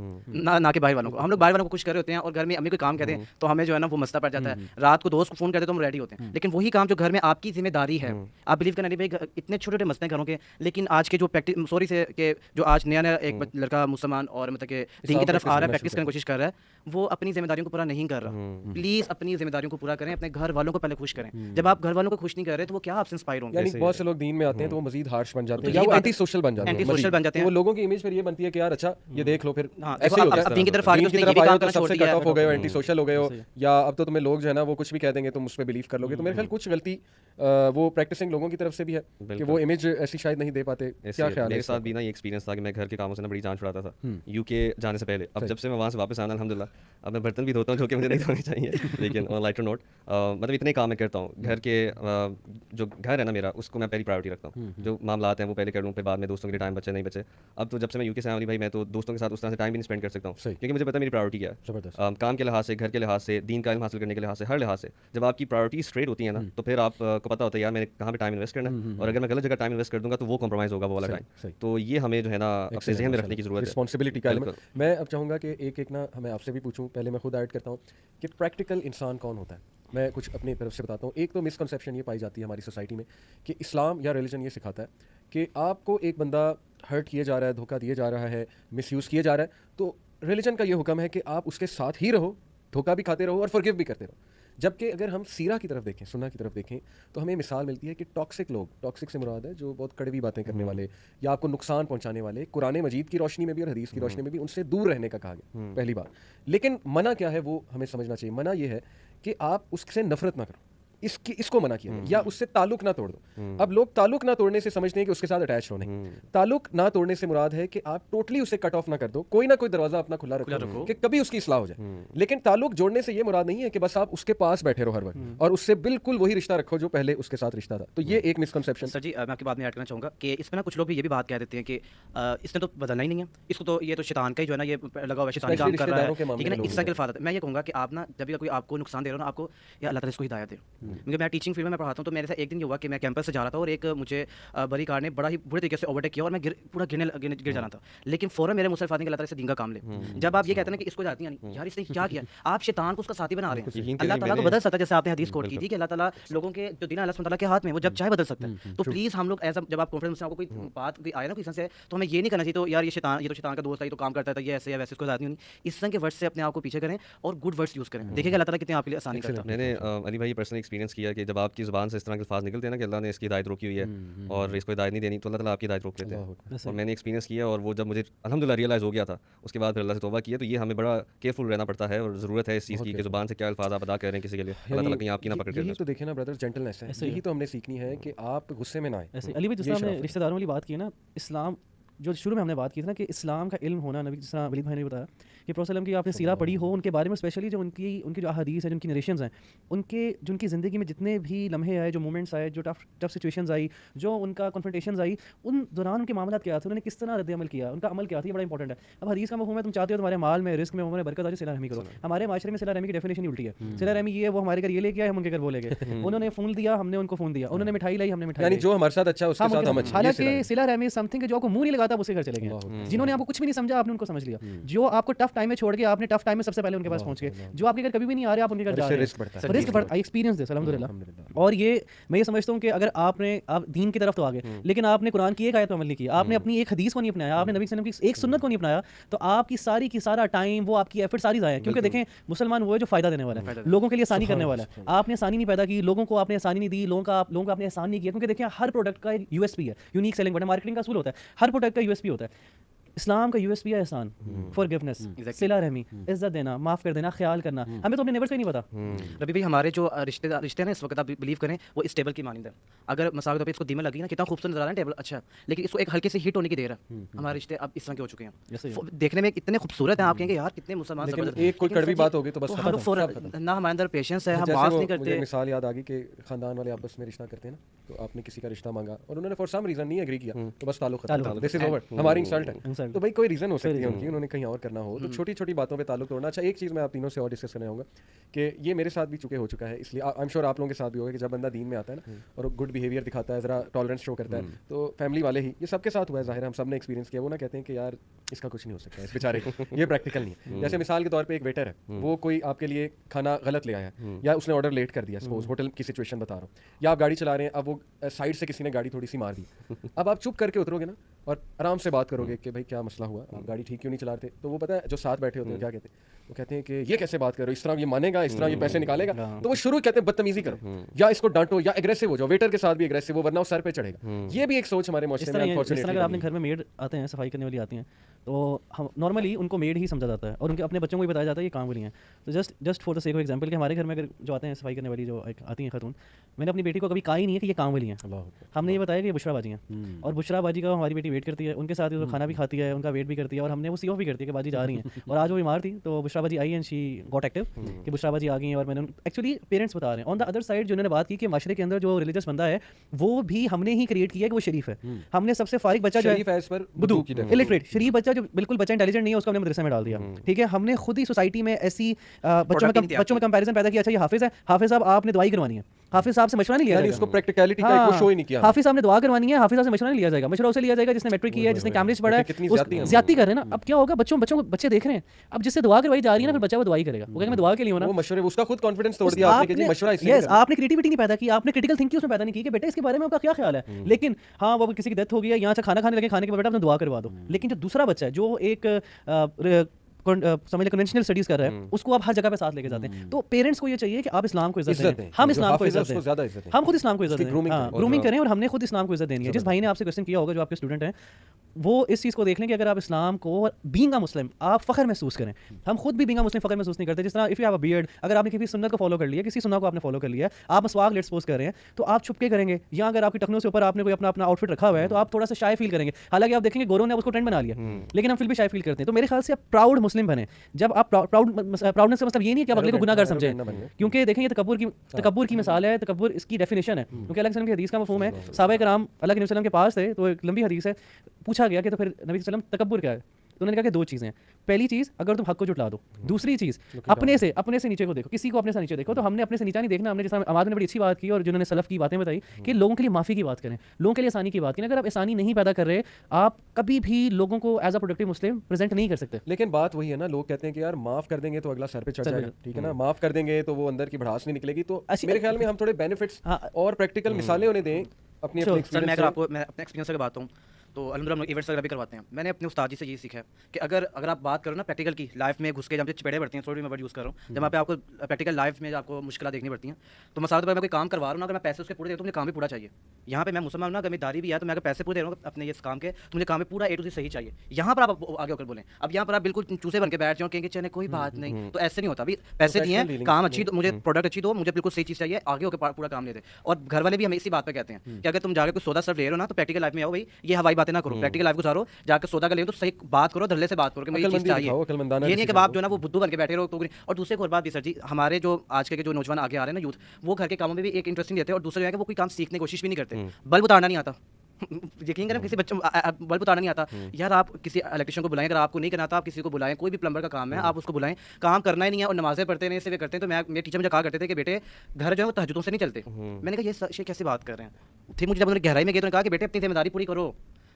ना कि बाहर वालों को। हम लोग बाहर वालों को खुश कर रहे होते हैं, और घर में अम्मी कोई काम कहते हैं तो हमें जो है ना वो मसला पड़ जाता है। रात को दोस्त को फोन करते तो हम रेडी होते हैं, लेकिन वही काम जो घर में आपकी जिम्मेदारी है, आप बिलीव करना नहीं भाई, इतने छोटे छोटे मसले हैं घरों के। लेकिन आज के जो प्रैक्टिस सॉरी से कि जो आज नया एक लड़का मुसलमान और मतलब कि दीन की तरफ आ रहा है, प्रैक्टिस करने की कोशिश कर रहा है, वो अपनी जिम्मेदारियों को पूरा नहीं कर रहा। प्लीज अपनी जिम्मेदारियों को पूरा करें, अपने घर वालों को पहले खुश करें। जब आप घर वालों को खुश नहीं कर रहे तो वो क्या आपसे इंस्पायर होंगे? यानी बहुत से लोग दीन में आते हैं तो वो मजीद हार्श बन जाते हैं, तो या वो ये एंटी सोशल बन जाते हैं, एंटी सोशल बन जाते हैं। वो लोगों की इमेज फिर ये बनती है कि यार अच्छा ये देख लो, फिर हाँ, ऐसे ही होता है। अब दीन की तरफ आ दीन गए की तो तरफ ये भी आए काम तो करना छोड़ सबसे दिया कट है। ऑफ हो गए हो, एंटी सोशल हो गए हो, या अब तो तुम्हें लोग जो है ना वो कुछ भी कह देंगे तुम उस पर बिलीव कर लोगे। तो मेरे ख्याल कुछ गलती वो प्रैक्टिसिंग लोगों की तरफ से भी है कि वो इमेज ऐसी शायद नहीं दे पाते। क्या ख्याल है? मेरे साथ भी ना ये एक्सपीरियंस था कि मैं घर के कामों से ना बड़ी जान छुड़ाता था यूके जाने से पहले। अब जब से मैं वहाँ से वापस आना अल्हम्दुलिल्लाह, अब मैं बर्तन भी धोता हूँ जो कि मुझे नहीं धोने चाहिए, लेकिन ऑन लाइटर नोट मतलब इतने काम मैं करता हूँ। घर के जो घर है ना मेरा, उसको मैं पहली प्रायोरिटी रखता हूँ। जो मामलात हैं वो पहले कर लूँ, फिर बाद में दोस्तों के लिए टाइम बचे नहीं बचे। अब तो जब से मैं यूके से आया भाई, मैं तो दोस्तों के साथ उस तरह से टाइम भी नहीं स्पेंड कर सकता हूँ, क्योंकि मुझे पता है मेरी प्रायोरिटी क्या है। काम के लिहाज से, घर के लिहाज से, दीन का इल्म हासिल करने के लिहाज से, हर लिहाज से जब आपकी प्रायोरिटी स्ट्रेट होती है ना, तो फिर आपको पता होता है यार मैंने कहाँ पे टाइम इन्वेस्ट करना है, और अगर मैं गलत जगह टाइम इन्वेस्ट कर दूंगा तो वो कॉम्प्रोमाइज़ होगा, वो वाला टाइम। तो ये हमें जो है ना अपने जहन में रखने की जरूरत है, रिस्पॉन्सिबिलिटी का एलिमेंट। मैं अब चाहूँगा कि एक ना हमें आपसे भी पूछूं, पहले मैं खुद ऐड करता हूँ कि प्रैक्टिकल इंसान कौन होता है। मैं कुछ अपनी तरफ से बताता हूँ। एक तो मिसकंसेप्शन ये पाई जाती है हमारी सोसाइटी में कि इस्लाम या रिलीजन ये सिखाता है कि आपको एक बंदा हर्ट किया जा रहा है, धोखा दिया जा रहा है, मिसयूज़ किया जा रहा है, तो रिलीजन का ये हुक्म है कि आप उसके साथ ही रहो, धोखा भी खाते रहो और फॉरगिव भी करते रहो। जबकि अगर हम सीरा की तरफ देखें, सुन्ना की तरफ देखें, तो हमें मिसाल मिलती है कि टॉक्सिक लोग, टॉक्सिक से मुराद है जो बहुत कड़वी बातें करने वाले या आपको नुकसान पहुंचाने वाले, कुरान मजीद की रोशनी में भी और हदीस की रोशनी में भी उनसे दूर रहने का कहा गया, पहली बात। लेकिन मना क्या है वो हमें समझना चाहिए। मना ये है कि आप उससे नफरत ना करो, इसको मना किया या उससे ताल्लुक ना तोड़ दो। अब लोग ताल्लुक ना तोड़ने से समझते हैं कि उसके साथ अटैच होने। ताल्लुक ना तोड़ने से मुराद है कि आप टोटली उसे कट ऑफ ना कर दो, कोई ना कोई दरवाजा अपना खुला रखो कि कभी उसकी इस्लाह हो जाए। लेकिन ताल्लुक जोड़ने से ये मुराद नहीं है कि बस आप उसके पास बैठे रहो हर वक्त और उससे बिल्कुल वही रिश्ता रखो जो पहले उसके साथ रिश्ता था। तो ये एक मिसकंसेप्शन। सर जी, मैं आपकी बात में ऐड करना चाहूँगा कि इसमें ना कुछ लोग भी ये भी बात कह देते हैं कि इसने तो बदलना ही नहीं है, इसको तो ये तो शैतान का ही जो है ना ये लगा हुआ शैतानी काम कर रहा है, ठीक है ना, इसका गिलफादत। मैं ये कहूँगा कि आप ना जब भी कोई आपको नुकसान दे रहा हो ना, आपको या अल्लाह ताला इसको हिदायत दे। क्योंकि मैं टीचिंग फील्ड में पढ़ाता हूँ, तो मेरे साथ एक दिन ये हुआ कि मैं कैंपस से जा रहा था और एक मुझे बड़ी कार ने बड़ा ही बुरे तरीके से ओवरटेक किया और मैं पूरा गिर जाना था। लेकिन फौरन मेरे मुसल्फ आदमी के अल्लाह ताला से दीन का काम ले। जब आप ये कहते हैं ना कि इसको जाती नहीं, यार इसने क्या किया, आप शैतान को उसका साथी बना रहे हैं। अल्लाह ताला को बदल सकता है, जैसे आपने हदीस कोट की थी कि अल्लाह ताला लोगों के जो दीन है अल्लाह सुब्हानहू तआला के हाथ में, वो जब चाहे बदल सकता है। तो प्लीज हम लोग ऐसा जब आप कॉन्फ्रेंस में आपको कोई बात कोई आए ना किसी से, तो हमें ये नहीं करना चाहिए तो यार ये तो शैतान का दोस्त है, ये तो काम करता है, ये ऐसे है वैसे, इसको जाती नहीं। इस तरह के वर्ड्स से अपने आप को पीछे करें और गुड वर्ड्स यूज करें, देखिएगा अल्लाह ताला कितने आपके लिए आसानी करता है। मैंने अली भाई पर्सनल एक्सपीरियंस किया कि जब आपकी ज़ुबान से इस तरह के अल्फाज निकलते हैं ना कि अल्लाह ने इसकी हिदायत रोकी हुई है और इसको हिदायत नहीं देनी, तो अल्लाह ताला आपकी हिदायत रोक लेते हैं। और मैंने एक्सपीरियंस किया, और वो जब मुझे अल्हम्दुलिल्लाह रियलाइज़ हो गया था, उसके बाद फिर अल्लाह से तौबा किया। तो ये हमें बड़ा केयरफुल रहना पड़ता है और ज़रूरत है इस चीज़ की कि ज़ुबान से क्या अल्फाज आप अदा कर रहे हैं किसी के लिए, अल्लाह ताला कहीं आपकी ना पकड़ यही के। तो देखे ना ब्रदर, जेंटलनेस है, यही तो हमने सीखनी है कि आप गुस्से में ना आए। ऐसे अली भाई जिस तरह हमने रिश्तेदारों वाली बात की है ना, इस्लाम जो शुरू में हमने बात की थी ना कि इस्लाम का इल्म होना, नबी जिस तरह वलीद भाई ने बताया कि प्रॉफेट सल्लम की आपने सीरा पढ़ी हो, उनके बारे में स्पेशली जो उनकी जो अहादीस है, जो उनकी नरेशंस हैं, उनके जो उनकी ज़िंदगी में जितने भी लम्हे आए, जो मोमेंट्स आए, जो टफ सिचुएशंस आई, जो उनका कॉन्फ्रंटेशंस आई, उन दौरान उनके मामला क्या थे, उन्होंने किस तरह रद्द अमल किया, उनका अमल क्या था, ये बड़ा इंपॉर्टेंट है। अब हदीस का मफ़हूम है, तुम चाहते हो तुम्हारे माल में, रिस्क में, उम्र में बरकत आ जाए, सिला रहमी करो। हमारे माशरे में सिला रहमी की डेफिनेशन ही उल्टी है। सिला रहमी ये वो हमारे घर ये लेके आए, हम उनके घर वो ले गए, उन्होंने फ़ोन दिया, हमने उनको फ़ोन दिया, उन्होंने मिठाई लाई, हमने मिठाई यानी लाई। जो हमारे साथ अच्छा है उसके साथ हम अच्छे हैं, ये हालांकि सिला रहमी समथिंग जो आपको मुंह नहीं लगाता, आप उसके घर चले गए। जिन्होंने आपको कुछ भी नहीं समझा, आपने उनको समझ लिया। जो आपको टफ टाइम में छोड़ के आपने टफ टाइम में सबसे पहले उनके पास पहुंच गए। जो आपके घर कभी भी नहीं आ रहे, आप उनके घर जा रहे हैं। रिस्क बढ़ता है। रिस्क बढ़ता, आई एक्सपीरियंस दिस अल्हम्दुलिल्लाह। और ये मैं ये समझता हूँ कि अगर आप दीन की तरफ तो आ गए, लेकिन आपने कुरान की एक आयत पर अमल नहीं किया, आपने अपनी एक हदीस को नहीं अपनाया, आपने नबी सल्लल्लाहु अलैहि वसल्लम की एक सुन्नत को नहीं अपनाया, तो आपकी सारी की सारा टाइम, वो आपकी एफर्ट सारी ज़ाया है। क्योंकि देखें, मुसलमान वो है जो फ़ायदा देने वाला है, लोगों के लिए आसानी करने वाला है। आपने आसानी नहीं पैदा की, लोगों को आपने आसानी नहीं दी, लोगों का आपने एहसान नहीं किया। क्योंकि देखिए, हर प्रोडक्ट का एक यूएसपी है, यूनिक सेलिंग पॉइंट, मार्केटिंग का असूल होता है, हर प्रोडक्ट का यूएसपी होता है। इस्लाम का यूएसपी है एहसान, फॉरगिवनेस, सिला रहमी, इज्जत देना, माफ़ कर देना, ख्याल करना। हमें तो अपने नेबर्स का ही नहीं पता। रबी भाई, हमारे जो रिश्ते हैं ना, इस वक्त आप बिलीव करें, वो इस टेबल की मानिंद है। अगर मिसाल के तौर पे इसको दीमक लगी ना, कितना खूबसूरत नजर आ रहा है टेबल, अच्छा है, लेकिन इसको एक हल्के से हिट होने की देर है। हमारे रिश्ते अब इस तरह के हो चुके हैं, देखने में इतने खूबसूरत हैं, आप कहेंगे यार कितने मुसलमान जबरदस्त। एक कोई कड़वी बात होगी तो बस हम लोग ना, हमारे अंदर पेशेंस है, हम जैसे माफ वो नहीं करते। मुझे मिसाल याद आ गई कि खानदान वाले आपस में रिश्ता करते हैं ना, तो आपने किसी का रिश्ता मांगा और उन्होंने फॉर सम रीजन नहीं एग्री किया, तो बस ताल्लुक खत्म, दिस इज ओवर, हमारी इंसल्ट है। तो भाई कोई रीजन हो सकती है उनकी, उन्होंने कहीं और करना हो, तो छोटी छोटी बातों पे ताल्लुक तोड़ना। अच्छा, एक चीज़ मैं आप तीनों से और डिस्कस करने आऊँगा कि ये मेरे साथ भी चुके हो चुका है, इसलिए आई एम श्योर आप लोगों के साथ भी होगा कि जब बंदा दीन में आता है ना और गुड बिहेवियर दिखाता है, ज़रा टॉलरेंस शो करता है, तो फैमिली वाले ही, ये सबके साथ हुआ है, ज़ाहिर है हम सब ने एक्सपीरियंस किया, वो ना कहते हैं कि यार इसका कुछ नहीं हो सकता है, इस बेचारे ये प्रैक्टिकल नहीं है। जैसे मिसाल के तौर पे एक वेटर है, वो कोई आपके लिए खाना गलत ले आया या उसने ऑर्डर लेट कर दिया, सपोज होटल की सिचुएशन बता रहा हूँ, या आप गाड़ी चला रहे हैं, अब वो साइड से किसी ने गाड़ी थोड़ी सी मार दी, अब आप चुप करके उतरोगे ना और आराम से बात करोगे कि भाई क्या मसला हुआ, आप गाड़ी ठीक क्यों नहीं चला रहे थे, तो वो पता है जो साथ बैठे होते हैं क्या कहते हैं, वो कहते हैं कि ये कैसे बात करो, इस तरह ये मानेगा, इस तरह ये पैसे निकालेगा, तो वो शुरू कहते हैं बदतमीजी करो या इसको डांटो या एग्रेसिव हो जाओ, वेटर के साथ भी एग्रेसिव हो वरना वो सर पे चढ़ेगा। ये भी एक सोच हमारे इस माशरे तरह में अगर आपने अनफॉर्चुनेटली घर में मेड आते हैं, सफाई करने वाली आती हैं, तो हम नॉर्मली उनको मेड ही समझा जाता है और उनके अपने बच्चों को भी बताया जाता है ये काम वाली हैं। तो just for the sake of example कि हमारे घर में अगर जो आते हैं सफाई करने वाली जो आती हैं खातून, मैंने अपनी बेटी को कभी कहा ही नहीं है कि ये काम वाली हैं, हमने ये बताया कि ये बुशरा बाजी हैं, और बुशरा बाजी का हमारी बेटी वेट करती है, उनके साथ खाना भी खाती है, उनका वेट भी करती है, और हमने वो सी ऑफ भी करती है कि बाजी जा रही हैं। और आज वो बीमार थी तो बुशरा बाजी आई एंड शी गॉट एक्टिव कि बुशरा बाजी आ गई हैं, और मैंने एक्चुअली पेरेंट्स बता रहे हैं। ऑन द अदर साइड जो उन्होंने बात की कि माशरे के अंदर जो रिलीजियस बंदा है वो भी हमने ही क्रिएट किया कि वो शरीफ है। हमने सबसे फारिग बच्चा जो है बुद्धू इलिटरेट शरीफ बच्चा जो बिल्कुल बच्चा इंटेलिजेंट नहीं है, उसको हमने मदरसे में डाल दिया। ठीक है, हमने खुद ही सोसाइटी में ऐसी बच्चों में कंपैरिजन पैदा किया। अच्छा ये हाफिज है, हाफिज साहब आपने दवाई करवानी है, हाफिज साहब से मशवरा नहीं लिया जाएगा, उसको प्रैक्टिकलिटी का एक शो ही नहीं किया। हाफिज साहब ने दुआ करवानी है, हाफिज साहब से मशवरा नहीं लिया जाएगा, मशवरा उसे लिया जाएगा जिसने मैट्रिक किया है, जिसने कैम्ब्रिज पढ़ा है, ज्यादती कर रहे हैं ना। अब क्या होगा, बच्चे देख रहे हैं, अब जिससे दुआ करवाई जा रही है ना, फिर बच्चा वो दुआ करेगा, वो कहेगा मैं दुआ के लिए हूं ना, वो मशवरे उसका खुद कॉन्फिडेंस तोड़ दिया आपने कि जी मशवरा इसलिए। यस, आपने क्रिएटिविटी नहीं पैदा की, आपने क्रिटिकल थिंकिंग उसमें पैदा नहीं की कि बेटा इसके बारे में आपका क्या ख्याल है। लेकिन हाँ, वो किसी की डेथ हो गई है, यहाँ से खाना खाने लगे, खाने के बाद बेटा आपने दुआ करवा दो। लेकिन जो दूसरा बच्चा है जो एक समझ ले कन्वेंशनल स्टडीज कर रहा है, उसको आप हर जगह पे साथ लेके जाते हैं। तो पेरेंट्स को ये चाहिए कि आप इस्लाम को इज्जत दें, हम इस्लाम को इज्जत दें, हम खुद इस्लाम को इज्जत दें, ग्रूमिंग करें, और हमने खुद इस्लाम को इज्जत देनी है। जिस भाई ने आपसे क्वेश्चन किया होगा, जो आपके स्टूडेंट हैं, वो इस चीज़ को देख लें कि अगर आप इस्लाम को बीइंग अ मुस्लिम आप फ़ख्र महसूस करें। हम खुद भी बीइंग अ मुस्लिम फ़ख्र महसूस नहीं करते। जिस तरह if you have a beard, अगर आपने किसी सुन्नत को फॉलो कर लिया, किसी सुन्नत को आपने फॉलो कर लिया, आप मसवाक लेट्स सपोज कर रहे हैं, तो आप छुपके करेंगे, या अगर आपकी टखनों से ऊपर आपने कोई अपना आउटफिट रखा हुआ है तो आप थोड़ा सा शाय फील करेंगे। हालांकि आप देखेंगे गोरों ने उसको ट्रेंड बना लिया, लेकिन हम फिर भी शाय फील करते हैं। तो मेरे ख्याल से आप प्राउड मुस्लिम बने। जब आप प्राउडनेस का मतलब ये नहीं है कि आप अगले को गुनाहगार समझें, क्योंकि देखें ये तकब्बुर की मिसाल है, तकब्बुर इसकी डेफिनेशन है। क्योंकि अल्लाह के की हदीस का मफहूम है, सहाबा किराम अल्लाह के नबी सल्लल्लाहु अलैहि वसल्लम के पास थे, तो एक लंबी हदीस है, पूछा गया कि तो फिर नबी सल्लल्लाहु अलैहि वसल्लम तकब्बुर क्या है, तो उन्होंने कहा कि दो चीज़ें। पहली चीज़, अगर तुम हक को जुटला दो। दूसरी चीज़, अपने से नीचे को देखो, किसी को अपने से नीचे देखो। तो हमने अपने से नीचा नहीं देखना। हमने जैसा आवाज़ ने बड़ी अच्छी बात की और जिन्होंने सलफ़ की बातें बताई कि लोगों के लिए माफ़ी की बात करें, लोगों के लिए आसानी की बात करें। अगर आप आसानी नहीं पैदा कर रहे, आप कभी भी लोगों को as a productive Muslim present नहीं कर सकते। लेकिन बात वही है ना, लोग कहते हैं कि यार माफ़ कर देंगे तो अगला सर पे चढ़ जाएगा, ठीक है ना, माफ़ कर देंगे तो वो अंदर की भड़ास नहीं निकलेगी। तो मेरे ख्याल में हम थोड़े बेनिफिट्स और प्रैक्टिकल मिसालें उन्हें दें अपनी सर। मैं अगर आपको मैं अपने एक्सपीरियंस से बात हूँ तो अल्हम्दुलिल्लाह हम इवेंट्स वगैरह भी करवाते हैं। मैंने अपने उस्ताद जी से यही सीखा है कि अगर आप बात करो ना प्रैक्टिकल की लाइफ में घुस के, जब चपेड़े पड़ती हैं, सॉरी मैं वर्ड यूज़ कर रहा हूँ, जब वहाँ पे आपको प्रैक्टिकल लाइफ में आपको मुश्किल देखनी पड़ती हैं, तो मसाल पर मैं कोई काम करवा रहा हूँ ना, अगर मैं पैसे उसके पूरे दे तो मुझे काम भी पूरा चाहिए। यहाँ पे मैं मुसलमान ना, अगर मेरी दारी भी है तो मैं अगर पैसे पूरे दे रहा हूँ अपने इस काम के, तो मुझे काम में पूरा A to Z सही चाहिए। यहाँ पर आप आगे होकर बोलें, अब यहाँ पर आप बिल्कुल चूसे बन के बैठ जाओ, कहेंगे चले कोई बात नहीं, तो ऐसे नहीं होता। अभी पैसे दिए हैं, काम अच्छी दो, मुझे प्रोडक्ट अच्छी दो, मुझे बिल्कुल सही चीज़ चाहिए, आगे होकर पूरा काम ले दे। और घर वाले भी हमें इसी बात पर कहते हैं कि अगर तुम जाकर कुछ सौदा सर्व ले रहे हो ना, तो प्रैक्टिकल लाइफ में आओ भाई, ये हवाई बातें बातें ना करो, प्रैक्टिकल लाइफ गुजारो, जाकर सौदा कर ले तो सही बात करो, धरले से बात करो कि मुझे ये चीज़ चाहिए। ये नहीं है कि आप जो ना वो बुद्धू बन के बैठे रहो। तो और दूसरे को और बात भी सर जी, हमारे जो आज के जो नौजवान आगे आ रहे हैं ना यूथ, वो घर के कामों में भी एक इंटरेस्टिंग रहते हैं और दूसरा जो है कि वो कोई काम सीखने की कोशिश भी नहीं करते। बल्ब उतारना नहीं आता यकीन करें, किसी बच्चे बल्ब उतारना नहीं आता यार, आप किसी इलेक्ट्रिशियन को बुलाएं, अगर आपको नहीं करना आता आप किसी को बुलाएं, कोई भी प्लम्बर का काम है आप उसको बुलाएं, काम करना ही नहीं है और नमाजें पढ़ते नहीं सिर्फ करते हैं। तो मेरे टीचर मुझे कहा करते थे कि बेटे घर जो है वो तहज्जुदों से नहीं चलते। मैंने कहा ये कैसे बात कर रहे हैं। फिर मुझे जब उन्होंने गहराई में गए तो कहा कि बेटे अपनी जिम्मेदारी पूरी करो,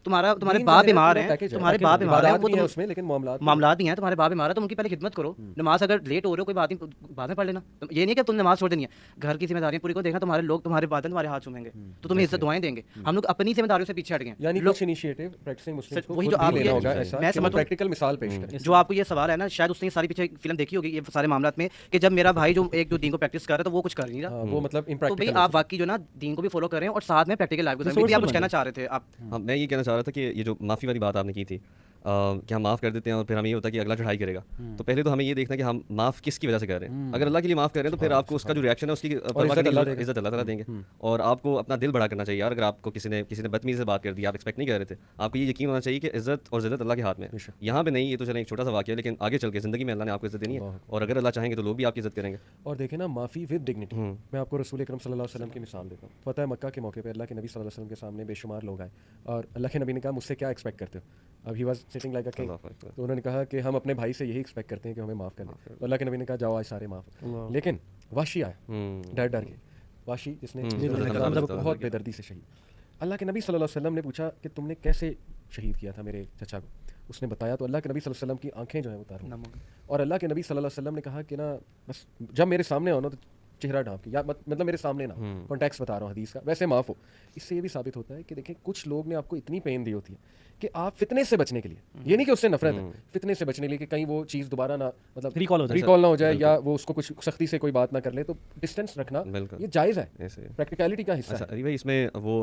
तुम्हारे बाप बीमार हैं, तुम्हारे बाप बीमार हैं, वो तो उसमें लेकिन मामलात नहीं है, तुम्हारे बाप बीमार है, तुम उनकी पहले खिदमत करो। नमाज अगर लेट हो रहे हो कोई बात नहीं, बाद में पढ़ लेना। ये नहीं कि तुम नमाज छोड़ देनी है, घर की जिम्मेदारियां पूरी को देखना, तुम्हारे लोग तुम्हारे बाद तुम्हारे हाथ चूमेंगे तो तुम्हें इज्जत दुआएं देंगे। हम लोग अपनी जिम्मेदारियों से पीछे हट गए। यानी कुछ इनिशिएटिव प्रैक्टिसिंग मुस्लिम्स को वही जो आप लेना होगा ऐसा, मैं समझ प्रैक्टिकल मिसाल पेश करें। जो आपको ये सवाल है ना, शायद उसने सारी पीछे फिल्म देखी होगी ये सारे मामलात में कि जब मेरा भाई जो एक जो दीन को प्रैक्टिस कर रहा है तो वो कुछ कर नहीं रहा, वो मतलब तो भाई आप वाकई जो ना दीन को भी फॉलो करें और साथ में प्रैक्टिकल लाइफ को भी। आप कुछ कहना चाह रहे थे आप? हाँ, मैं ये कहना चाह रहा था कि ये जो माफ़ी वाली बात आपने की थी कि हम माफ़ कर देते हैं और फिर हमें ये होता है कि अगला चढ़ाई करेगा। तो पहले तो हमें ये देखना कि हम माफ़ किसकी वजह से कर रहे हैं। अगर अल्लाह के लिए माफ़ कर रहे हैं तो फिर आपको उसका जो रिएक्शन है उसकी इज्जत अल्लाह ताला देंगे और आपको अपना दिल बड़ा करना चाहिए। यार अगर आपको किसी ने बदतमीजी से बात कर दी, आप एक्सपेक्ट नहीं कर रहे थे, आपको ये यकीन होना चाहिए कि इज्जत और ज़िल्लत अल्लाह के हाथ में है। यहाँ पे नहीं, ये तो चले एक छोटा सा वाक़या है, लेकिन आगे चल के ज़िंदगी में अल्लाह ने आपको इज्जत देनी है और अगर अल्लाह चाहेंगे तो लोग भी आपकी इज्जत करेंगे। और देखें ना, माफ़ी विद डिग्निटी। मैं आपको रसूल अकरम सल्लल्लाहु अलैहि वसल्लम की मिसाल देता हूँ। पता है मक्का के मौके पे अल्लाह के नबी सल्लल्लाहु अलैहि वसल्लम के सामने बेशुमार लोग आए और अल्लाह के नबी ने कहा मुझसे क्या एक्सपेक्ट करते हो। अब he was sitting like a king, तो उन्होंने कहा कि हम अपने भाई से यही एक्सपेक्ट करते हैं कि हमें माफ़ कर दें। तो अल्लाह के नबी ने कहा जाओ आज सारे माफ़। लेकिन वाशी आया डर डर के, वाशी जिसने बहुत बेदर्दी से शहीद। अल्लाह के नबी सल्लल्लाहु अलैहि वसल्लम ने पूछा कि तुमने कैसे शहीद किया था मेरे चचा को। उसने बताया तो अल्लाह के नबी सल्लल्लाहु अलैहि वसल्लम की आंखें जो है उतार और अल्लाह के नबी सल्लल्लाहु अलैहि वसल्लम ने कहा कि ना बस जब मेरे सामने हो ना तो चेहरा ढांप के, या मतलब मेरे सामने ना, कॉन्टेक्स्ट बता रहा हूँ हदीस का, वैसे माफ़ हो। इससे ये भी साबित होता है कि देखें कुछ लोग ने आपको इतनी पेन दी होती है कि आप फितने से बचने के लिए, ये नहीं कि उससे नफरत है, फितने से बचने के लिए कि कहीं वो चीज़ दोबारा ना मतलब रिकॉल ना हो जाए या वो उसको कुछ सख्ती से कोई बात ना कर ले, तो डिस्टेंस रखना ये जायज़ है, प्रैक्टिकलिटी का हिस्सा है। अली भाई इसमें वो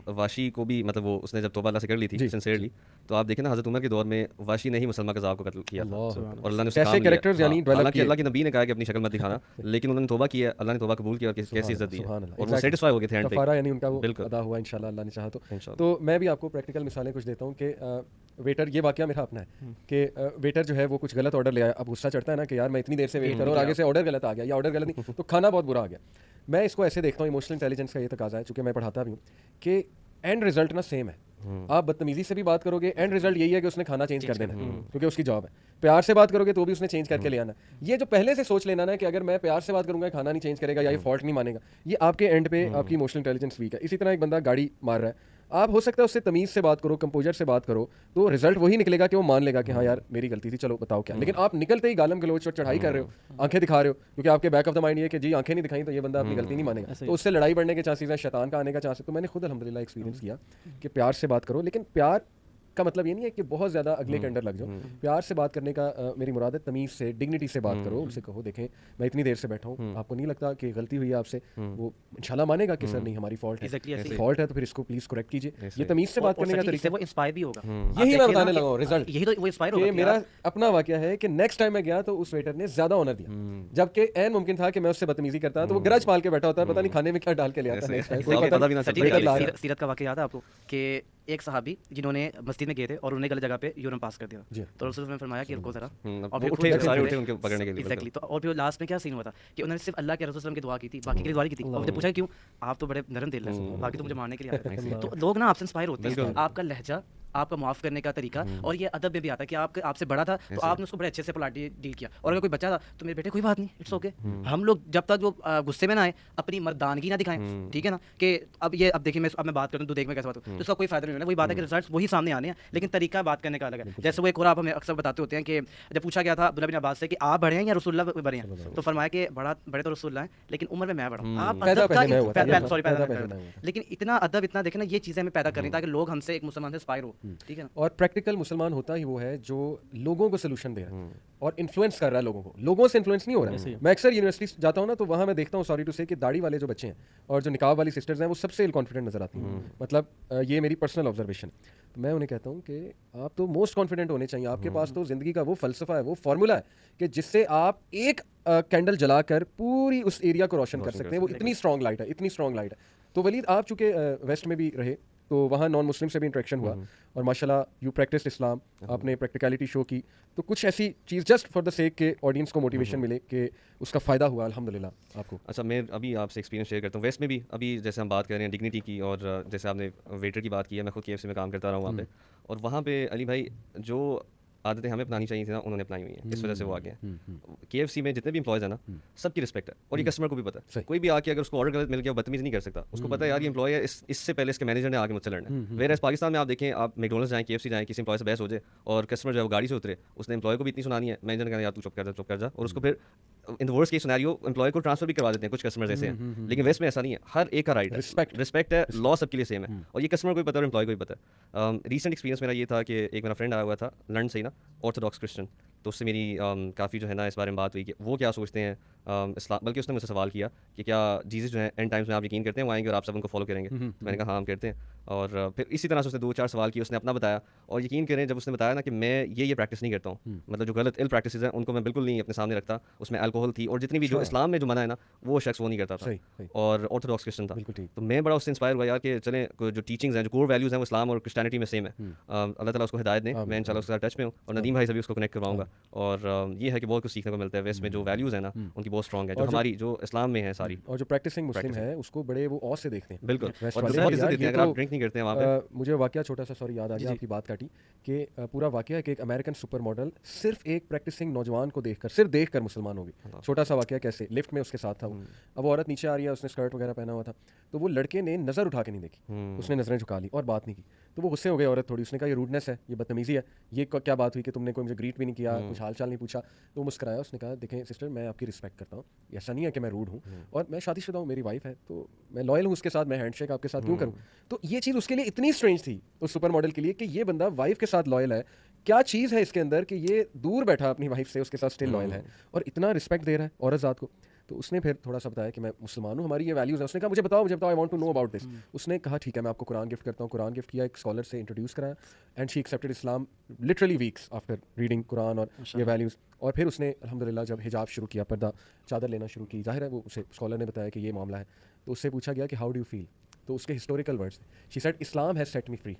वाशी को भी मतलब वो उसने जब तौबा अल्लाह से कर ली थी सिंसियरली, तो आप देखें ना हज़रत उमर के दौर में वाशी ने ही मुसलमा कज़ाब को कत्ल किया और अल्लाह ने उससे काम लिया। हालांकि अल्लाह के नबी ने कहा कि अपनी शक्ल मत दिखाना, लेकिन उन्होंने तौबा किया, अल्लाह ने तौबा कबूल किया और कैसी इज्जत दी और वो सेटिस्फाई हो गए थे एंड पे, कफ़ारा यानी उनका वो अदा हुआ इंशाल्लाह अल्लाह ने चाहा तो मैं भी आपको प्रैक्टिकल मिसालें कुछ देता हूँ कि वेटर, ये वाकया मेरा अपना है कि वेटर जो है वो कुछ गलत ऑर्डर ले आया। अब गुस्सा चढ़ता है ना कि यार मैं इतनी देर से वेट कर रहा हूँ और आगे से ऑर्डर गलत आ गया या ऑर्डर गलत नहीं, तो खाना बहुत बुरा आ गया। मैं इसको ऐसे देखता हूँ, इमोशनल इंटेलिजेंस का ये तकाजा है, चूँकि मैं पढ़ाता भी हूँ, कि एंड रिजल्ट ना सेम है। आप बदतमीजी से भी बात करोगे, एंड रिजल्ट यही है कि उसने खाना चेंज कर देना है क्योंकि उसकी जॉब है। प्यार से बात करोगे तो भी उसने चेंज करके ले आना। ये जो पहले से सोच लेना ना कि अगर मैं प्यार से बात करूंगा खाना नहीं चेंज करेगा या ये फॉल्ट नहीं मानेगा, ये आपके एंड पे आपकी इमोशनल इंटेलिजेंस वीक है। इसी तरह एक बंदा गाड़ी मार रहा है, आप हो सकता है उससे तमीज़ से बात करो, कंपोजर से बात करो, तो रिजल्ट वही निकलेगा कि वो मान लेगा कि हाँ यार मेरी गलती थी, चलो बताओ क्या। लेकिन आप निकलते ही गालम गलोच और चढ़ाई कर रहे हो, आंखें दिखा रहे हो, क्योंकि आपके बैक ऑफ द माइंड ये कि जी आंखें नहीं दिखाई तो ये बंदा अपनी गलती नहीं मानेगा, तो उससे लड़ाई बढ़ने के चांसेस हैं, शैतान का आने का चांस है। तो मैंने खुद अल्हम्दुलिल्लाह एक्सपीरियंस किया कि प्यार से बात करो, लेकिन प्यार का मतलब ये नहीं है कि बहुत ज़्यादा अगले के अंडर लग जाओ। प्यार से बात करने का मेरी मुराद है तमीज़ से, डिग्निटी से बात करो, उनसे कहो देखें मैं इतनी देर से बैठा हूँ, आपको नहीं लगता कि गलती हुई है आपसे, वो इंशाल्लाह मानेगा कि सर नहीं हमारी फॉल्ट है, फॉल्ट है तो फिर इसको प्लीज़ करेक्ट कीजिए। ये तमीज़ से बात करने का तरीका, वो इंस्पायर भी होगा। यही मैं बताने लगा हूँ रिजल्ट, यही तो वो इंस्पायर होगा। मेरा अपना वाकया है कि नेक्स्ट टाइम मैं गया तो उस वेटर ने ज़्यादा ऑनर दिया, जबकि ऐन मुमकिन था कि मैं उससे बदतमीजी करता, तो वो गरज पाल के बैठा होता है, पता नहीं खाने में क्या डाल के ले आता है। सीरत का वाकया याद है आपको कि एक सहाबी जिन्होंने मस्जिद में गए थे और उन्हें गलत जगह पे यूरिन पास कर दिया, तो रसूल ने फरमाया कि रुको जरा, और फिर उठे सारे उठे उनके पकड़ने के लिए। एग्जैक्टली। तो और फिर लास्ट में क्या सीन हुआ था कि उन्होंने सिर्फ अल्लाह के रसूल सल्लल्लाहु अलैहि वसल्लम की दुआ की थी, बाकी के लिए दुआ नहीं की थी। और मुझे पूछा क्यों, आप तो बड़े नरम दिल हैं, बाकी तो मुझे मारने के लिए आए थे। तो लोग ना आपसे इंस्पायर होते हैं, आपका लहजा, आपका माफ़ करने का तरीका, और ये अदब में भी आता है कि आपसे बड़ा था तो आपने उसको बड़े अच्छे से पोलाइटली डील किया, और अगर कोई बच्चा था तो मेरे बेटे कोई बात नहीं, इट्स ओके। हम लोग जब तक वो गुस्से में ना आए अपनी मर्दानगी ना दिखाएं, ठीक है ना, कि अब देखिए मैं बात करूँ तो देख मैं कैसे बात हूँ, तो उसका कोई फायदा नहीं होना। वही बात है कि रिजल्ट वही सामने आने हैं, लेकिन तरीका बात करने का अलग है। जैसे वो एक और आप हमें अक्सर बताते होते हैं कि जब पूछा गया था अब्दुल्लाह बिन अब्बास से कि आप बड़े हैं या रसूलुल्लाह बड़े हैं, तो फरमाया कि बड़े तो रसूलुल्लाह हैं लेकिन उम्र में मैं बड़ा हूं। आप लेकिन इतना अदब, इतना देखें ना, ये चीज़ें हमें पैदा करनी ताकि लोग हमसे, एक मुसलमान से इंस्पायर हो, ठीक है ना। और प्रैक्टिकल मुसलमान होता ही वो है जो लोगों को सोल्यूशन दे रहा है और इन्फ्लुएंस कर रहा है लोगों को, लोगों से इन्फ्लुएंस नहीं हो रहा है। मैं अक्सर यूनिवर्सिटी जाता हूँ ना, तो वहाँ मैं देखता हूँ, सॉरी टू से, कि दाढ़ी वाले जो बच्चे हैं और जो निकाब वाली सिस्टर्स हैं वो सबसे इल कॉन्फिडेंट नजर आती हैं। मतलब ये मेरी पर्सनल ऑब्जर्वेशन। तो मैं उन्हें कहता हूँ कि आप तो मोस्ट कॉन्फिडेंट होने चाहिए, आपके पास तो ज़िंदगी का वो फलसफा है, वो फार्मूला है कि जिससे आप एक कैंडल जलाकर पूरी उस एरिया को रोशन कर सकते हैं। वो इतनी स्ट्रॉन्ग लाइट है, इतनी स्ट्रॉन्ग लाइट है। तो वलीद आप चूँकि वेस्ट में भी रहे, तो वहाँ नॉन मुस्लिम से भी इंटरेक्शन हुआ और माशाल्लाह यू प्रैक्टिस इस्लाम, आपने प्रैक्टिकलिटी शो की, तो कुछ ऐसी चीज़ जस्ट फॉर द सेक के ऑडियंस को मोटिवेशन मिले कि उसका फ़ायदा हुआ अल्हम्दुलिल्लाह आपको। अच्छा, मैं अभी आपसे एक्सपीरियंस शेयर करता हूँ। वेस्ट में भी अभी जैसे हम बात कर रहे हैं डिग्निटी की, और जैसे आपने वेटर की बात की है, मैं खुद KFC में काम करता रहा हूँ वहाँ पे, और वहाँ पे अली भाई जो आदतें हमें अपनानी चाहिए थी ना, उन्होंने अपनाई हुई हैं, इस वजह से वो आ गए हैं। KFC में जितने भी एम्प्लॉयज़ हैं ना, सबकी रिस्पेक्ट है, और ये कस्टमर को भी पता है। कोई भी आके अगर उसको ऑर्डर गलत मिल गया, वो बदतमीज़ी नहीं कर सकता, उसको पता है यार ये एम्प्लॉय है, इससे पहले इसके मैनेजर ने आगे मुझसे लड़ना है। वेयर एज पाकिस्तान में आप देखें, आप मैकडॉनल्ड्स जाएँ, KFC जाएँ, किसी एम्प्लॉय से बहस हो जाए और कस्टमर जो है वो गाड़ी से उतरे, उसने एम्प्लॉय को भी इतनी सुनानी है, मैनेजर ने कहना यार तू चुप कर जा, और उसको फिर in the worst case scenario employ को ट्रांसफर भी करवा देते हैं कुछ कस्टमर्स ऐसे हैं। लेकिन वेस्ट में ऐसा नहीं है, हर एक का राइट है, रिस्पेक्ट है, लॉ सबके लिए सेम है, और ये कस्टमर को भी पता है और एम्प्लॉय को भी पता है। रीसेंट एक्सपीरियंस मेरा ये था कि एक मेरा फ्रेंड आया हुआ था लंडन से ही ना, ऑर्थोडॉक्स क्रिश्चियन, तो उससे मेरी काफ़ी जो है ना इस बारे में बात हुई कि वो क्या सोचते हैं इस्लाम, बल्कि उसने मुझसे सवाल किया कि क्या जीसस जो है एंड टाइम्स में आप यकीन करते हैं वो आएंगे और आप सब उनको फॉलो करेंगे। तो मैंने कहा हाँ हम करते हैं, और फिर इसी तरह से उसने 2-4 सवाल किए, उसने अपना बताया, और यकीन करें जब उसने बताया ना कि मैं ये प्रैक्टिस नहीं करता हूँ, मतलब जो गलत इल प्रैक्टिस हैं उनको मैं बिल्कुल नहीं अपने सामने रखता, उसमें अल्कोहल थी और जितनी भी जो इस्लाम में जो मना है ना वो शख्स वो नहीं करता था, और ऑर्थोडॉक्स क्रिश्चियन था। तो मैं बड़ा उससे इंस्पायर हुआ यार कि चलें जो टीचिंग्स हैं, जो कोर वैल्यूज़ हैं वो इस्लाम और क्रिश्चियनिटी में सेम है। अल्लाह ताला उसको हिदायत दें, मैं इंशाल्लाह उसके साथ टच में हूँ, और नदीम भाई से भी उसको कनेक्ट करवाऊंगा, और ये है कि बहुत कुछ सीखने को मिलता है। वेस्ट में जो वैल्यूज़ हैं ना उनकी बहुत स्ट्रॉन्ग है, जो हमारी जो इस्लाम में है सारी, और जो प्रैक्टिसिंग मुस्लिम है उसको बड़े वो औस से देखते हैं। बिल्कुल, वेस्ट और वाले बहुत यार इज्जत देते ये हैं अगर तो, आप ड्रिंक नहीं करते हैं वहाँ पे। मुझे वाकया छोटा सा सॉरी याद आ गया, आपकी बात काटी कि पूरा वाकया है कि एक अमेरिकन सुपर मॉडल सिर्फ एक प्रैक्टिसिंग नौजवान को देखकर, सिर्फ देखकर मुसलमान हो गई। छोटा सा वाकया कैसे, लिफ्ट में उसके साथ था वो, अब वो औरत नीचे आ रही है, उसने स्कर्ट वगैरह पहना हुआ था, तो वो लड़के ने नज़र उठा के नहीं देखी, उसने नज़रें झुका ली और बात नहीं की, तो वो गुस्से हो गए औरत थोड़ी, उसने कहा ये रूडनेस है, ये बदतमीज़ी है, ये क्या बात हुई कि तुमने कोई मुझे ग्रीट भी नहीं किया, कुछ हाल चाल नहीं पूछा। तो वो मुस्कुराया, उसने कहा देखें सिस्टर मैं आपकी रिस्पेक्ट करता हूँ, ऐसा नहीं है कि मैं रूड हूँ, और मैं शादीशुदा हूँ, मेरी वाइफ है, तो मैं लॉयल हूँ उसके साथ, मैं हैंडशेक आपके साथ क्यों करूँ। तो ये चीज़ उसके लिए इतनी स्ट्रेंज थी उस सुपर मॉडल के लिए कि ये बंदा वाइफ के साथ लॉयल है, क्या चीज़ है इसके अंदर कि ये दूर बैठा अपनी वाइफ से, उसके साथ स्टिल लॉयल है और इतना रिस्पेक्ट दे रहा है औरत ज़ात को। तो उसने फिर थोड़ा सा बताया कि मैं मुसलमान हूँ, हमारी ये वैल्यूज़ हैं। उसने कहा मुझे बताओ I want to know about this. उसने कहा ठीक है मैं आपको कुरान गिफ्ट करता हूँ। कुरान गिफ्ट किया, एक स्कॉलर से इंट्रोड्यूस कराया, and she accepted Islam literally weeks after reading Quran और ये वैल्यूज़। और फिर उसने अल्हम्दुलिल्लाह जब हिजाब शुरू किया, पर्दा चादर लेना शुरू की, जाहिर है वो उसे स्कॉलर ने बताया कि ये मामला है, तो उससे पूछा गया कि हाउ डू यू फील, तो उसके historical words, she said Islam has set me free,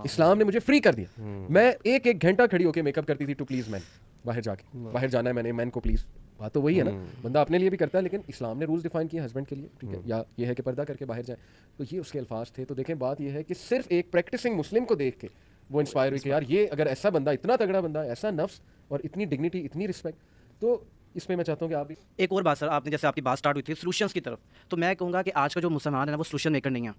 Islam ने मुझे फ्री कर दिया। मैं एक घंटा खड़ी होकर मेकअप करती थी टू प्लीज़ मैन, बाहर जाके, बाहर जाना है मैंने, मैन को प्लीज़, बात तो वही है ना, बंदा अपने लिए भी करता है लेकिन इस्लाम ने रूल्स डिफाइन किए हस्बैंड के लिए, ठीक है, या ये है कि पर्दा करके बाहर जाए, तो ये उसके अल्फाज थे। तो देखें बात ये है कि सिर्फ एक प्रैक्टिसिंग मुस्लिम को देख के वो इंस्पायर हुई कि यार ये अगर ऐसा बंदा, इतना तगड़ा बंदा, ऐसा नफ्स और इतनी डिग्निटी, इतनी रिस्पेक्ट, तो इसमें मैं चाहता हूँ कि आप भी एक और बात सर, आपने जैसे आपकी बात स्टार्ट हुई थी सॉल्यूशंस की तरफ, तो मैं कहूँगा कि आज का जो मुसलमान है ना वो सॉल्यूशन मेकर नहीं है,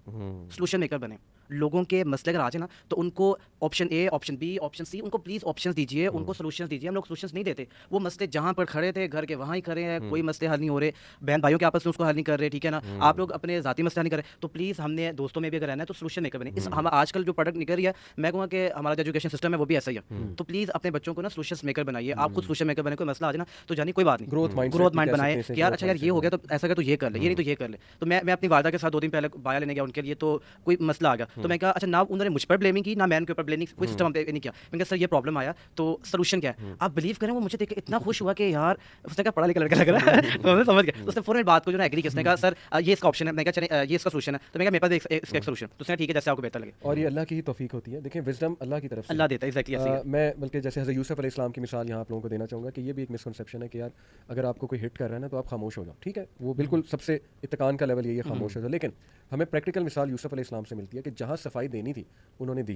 सॉल्यूशन मेकर बने। लोगों के मसले अगर आ जाए ना तो उनको option A, option B, option C, उनको प्लीज़ ऑप्शंस दीजिए, उनको सॉल्यूशंस दीजिए। हम लोग सॉल्यूशंस नहीं देते, वो मसले जहाँ पर खड़े थे घर के वहाँ ही खड़े हैं, कोई मसले हल नहीं हो रहे, बहन भाइयों के आपस में उसको हल नहीं कर रहे, ठीक है ना, आप लोग अपने ज़ाती मसले हल नहीं कर रहे, तो प्लीज़ हमने दोस्तों में भी अगर रहना है तो सॉल्यूशन मेकर बने। इस हम आजकल जो प्रोडक्ट निकल रही है, मैं कहूँगा कि हमारा जो एजुकेशन सिस्टम है वो भी ऐसा ही है, तो प्लीज़ अपने बच्चों को ना सॉल्यूशंस मेकर बनाइए। आप खुद सॉल्यूशन मेकर बने, कोई मसला आ जाए ना तो जानी कोई बात नहीं, ग्रोथ माइंड बनाए कि यार अच्छा यार ये हो गया तो ऐसा कर, तो ये कर ले, ये नहीं तो ये कर ले। तो मैं अपनी वालदा के साथ 2 दिन पहले बाया लेने गया उनके लिए, तो कोई मसला आ गया, तो मैं कहा अच्छा ना उन्होंने मुझ पर ब्लेमिंग की ना मैं उनके ऊपर ब्लेमिंग, कोई सिस्टम पे नहीं किया। मैंने कहा सर ये प्रॉब्लम आया तो सोल्यूशन क्या है। आप बिलीव करें वो मुझे देख के इतना खुश हुआ कि यार उसने कहा पढ़ा लिखा लड़का लग रहा है तो मैं समझ गया। उसने फौरन बात को जो ना एग्री किया, उसने कहा सर ये इसका ऑप्शन है, मैं कहा चले ये इसका सोल्यूशन है, तो मैं कहा मेरे पास इसका एक सोल्यूशन, तो उसने ठीक है जैसे आपको बेहतर लगे। और ये अल्लाह की ही तौफीक होती है। देखिए विजडम अल्लाह की तरफ से अल्लाह देता है, एग्जैक्टली ऐसे ही है। मैं बल्कि जैसे हज़रत यूसुफ अलैहिस्सलाम की मिसाल यहाँ आप लोगों को देना चाहूँगा कि ये भी एक मिसकंसेप्शन है कि यार अगर आपको कोई हिट कर रहा है ना तो आप खामोश हो जाओ, ठीक है, वो बिल्कुल सबसे इत्तकान का लेवल यही है, खामोश हो जाओ। लेकिन हमें प्रैक्टिकल मिसाल यूसुफ अलैहिस्सलाम से मिलती है कि जहाँ सफाई देनी थी उन्होंने दी।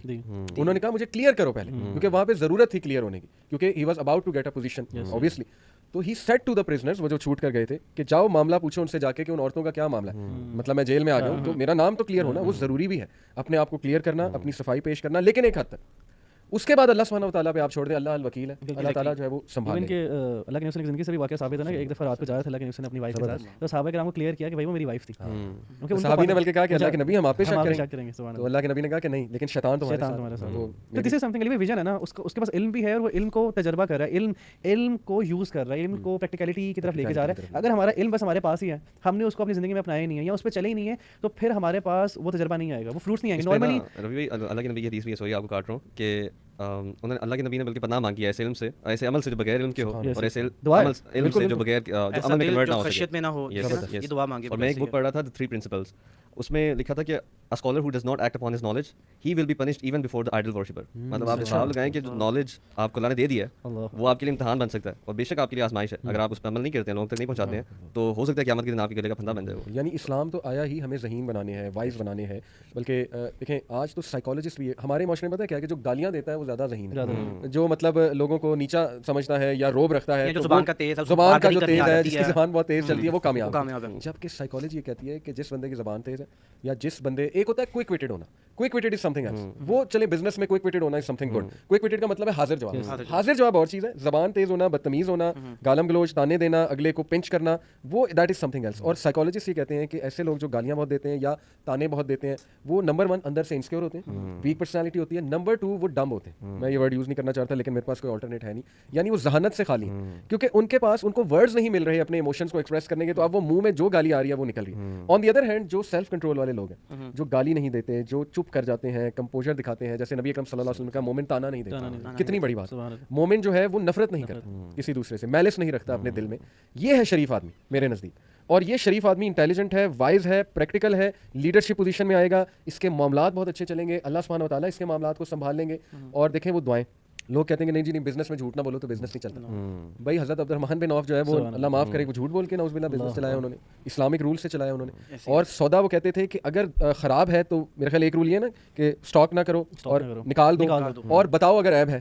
उन्होंने कहा मुझे क्लियर करो पहले, क्योंकि वहाँ पे ज़रूरत थी क्लियर होने की, क्योंकि he was about to get a position obviously. तो he said to the prisoners, वो जो छूट कर गए थे, कि जाओ मामला पूछो उनसे जाके कि उन औरतों का क्या मामला है, मतलब मैं जेल में आ गया हूँ तो मेरा नाम तो क्लियर होना, वो ज़रूरी भी है, अपने आप को क्लियर करना, अपनी सफाई पेश करना, लेकिन एक हद तक उसके बाद अल्लाह सुब्हानहू व तआला पे आप छोड़ दें, अल्लाह अल वकील है, अल्लाह ताला जो है वो संभाल इवन के अल्लाह के नबी की ज़िंदगी से भी वाक़या साबित है ना कि एक दफ़ा रात को जाया था अल्लाह के नबी ने अपनी वाइफ के साथ, तो सहाबा किराम को क्लियर किया कि भाई वो मेरी वाइफ थी, क्योंकि उनको सहाबी ने बल्कि कहा कि अल्लाह के नबी हम आप पे शक शक करेंगे, करेंगे, सुभान तो अल्लाह के नबी ने कहा कि नहीं, लेकिन शैतान तुम्हारे तुम्हारे साथ। साथ। तो दिस इज समथिंग, विजन है ना, उसके पास इल्म भी है और वो इल्म को तजर्बा कर रहा है, इल्म को यूज़ कर रहा है, इल्म को प्रैक्टिकलिटी की तरफ लेके जा रहा है। अगर हमारा इल्म बस हमारे पास ही है, हमने उसको अपनी ज़िंदगी में अपनाया ही नहीं है या उस पर चले ही नहीं है, तो फिर हमारे पास वो तजर्बा नहीं आएगा, वो फ्रूट्स नहीं आएंगे। नॉर्मली रवि भाई अल्लाह के नबी की हदीस भी है, सॉरी आपको काट रहा हूँ, कि उन्होंने अल्लाह के नबी ने बल्कि पनाह मांगी है ऐसे इल्म से, ऐसे अमल से जो बगैर इल्म के हो, और ऐसे इल्म से जो बगैर जो अमल में कन्वर्ट ना हो सके, खशियत में ना हो, ये दुआ मांगी। और मैं एक बुक पढ़ रहा था द 3 प्रिंसिपल्स, उसमें लिखा था कि a scholar who does not act upon his knowledge he will be punished even before the idol worshipper। मतलब आप हिसाब लगाएं कि जो नॉलेज आपको अल्लाह ने दे दी है वो आपके लिए इम्तिहान बन सकता है और बेशक आपके लिए आजमाइश है। अगर आप उस पर अमल नहीं करते हैं, लोगों तक नहीं पहुंचाते हैं, तो हो सकता है क़यामत के दिन आपके गले का फंदा बन जाए वो। यानी इस्लाम तो आया ही हमें ज़हीन बनाने हैं, वाइज बनाने हैं, बल्कि देखें आज तो साइकोलॉजिस्ट भी है हमारे माशरे में, पता है क्या है कि जो गालियाँ देता है वो ज़्यादा ज़हीन है, जो मतलब लोगों को नीचा समझता है या रोब रखता है, जो जुबान का तेज है, जुबान का जो करनी तेज आ है, जाती जिसकी है। जुबान बहुत तेज चलती है वो कामयाब कामयाब है। है। जबकि साइकोलॉजी ये कहती है कि जिस बंदे की जुबान तेज है या जिस बंदे, एक होता है क्विक विटेड होना, quick witted is something else, वो चले बिजनेस में क्विक विटेड होना is something good. Quick witted का मतलब है हाजिर जवाब, हाजिर जवाब और चीज़ है, जबान तेज होना, बदतमीज होना, गालम गलोच, ताने देना, अगले को पिंच करना, वो दैट इज समथिंग एल्स। और साइकोलॉजिस्ट ये कहते हैं कि ऐसे लोग जो गालियां बहुत देते हैं या ताने बहुत देते हैं, वो नंबर 1 अंदर से इनसिक्योर होते हैं, वीक पर्सनालिटी होती है, नंबर 2 वो डम होते हैं। मैं ये वर्ड यूज़ नहीं करना चाहता लेकिन मेरे पास कोई ऑल्टरनेट है नहीं, यानी वो जहानत से खाली हैं, क्योंकि उनके पास उनको वर्ड्स नहीं मिल रहे अपने इमोशंस को एक्सप्रेस करने के, तो अब वो मुंह में जो गाली आ रही है वो निकल रही है। ऑन दी अदर हैंड जो सेल्फ कंट्रोल वाले लोग हैं, जो गाली नहीं देते, जो चुप कर जाते हैं, कंपोजर दिखाते हैं, जैसे नबी अकरम सल्लल्लाहु अलैहि वसल्लम का मोमिन ताना नहीं देता, कितनी बड़ी बात। मोमिन जो है वो नफरत नहीं करता किसी दूसरे से, मैलिस नहीं रखता अपने दिल में, ये है शरीफ आदमी मेरे नज़दीक। और ये शरीफ आदमी इंटेलिजेंट है, वाइज है, प्रैक्टिकल है, लीडरशिप पोजीशन में आएगा, इसके मामलात बहुत अच्छे चलेंगे, अल्लाह सुब्हानहू व तआला इसके मामलात को संभाल लेंगे। और देखें वो दुआएं, लोग कहते हैं कि नहीं जी नहीं, बिजनेस में झूठ ना बोलो तो बिजनेस नहीं चलता। भाई हज़रत अब्दुर्रहमान बिन औफ जो है वो अल्लाह माफ़ करे, वो झूठ बोल के नौज़ुबिल्लाह बिजनेस चलाया उन्होंने, इस्लामिक रूल से चलाया उन्होंने। और सौदा वो कहते थे कि अगर ख़राब है तो मेरे ख्याल एक रूल ये ना कि स्टॉक ना करो और निकाल दो, और बताओ अगर ऐब है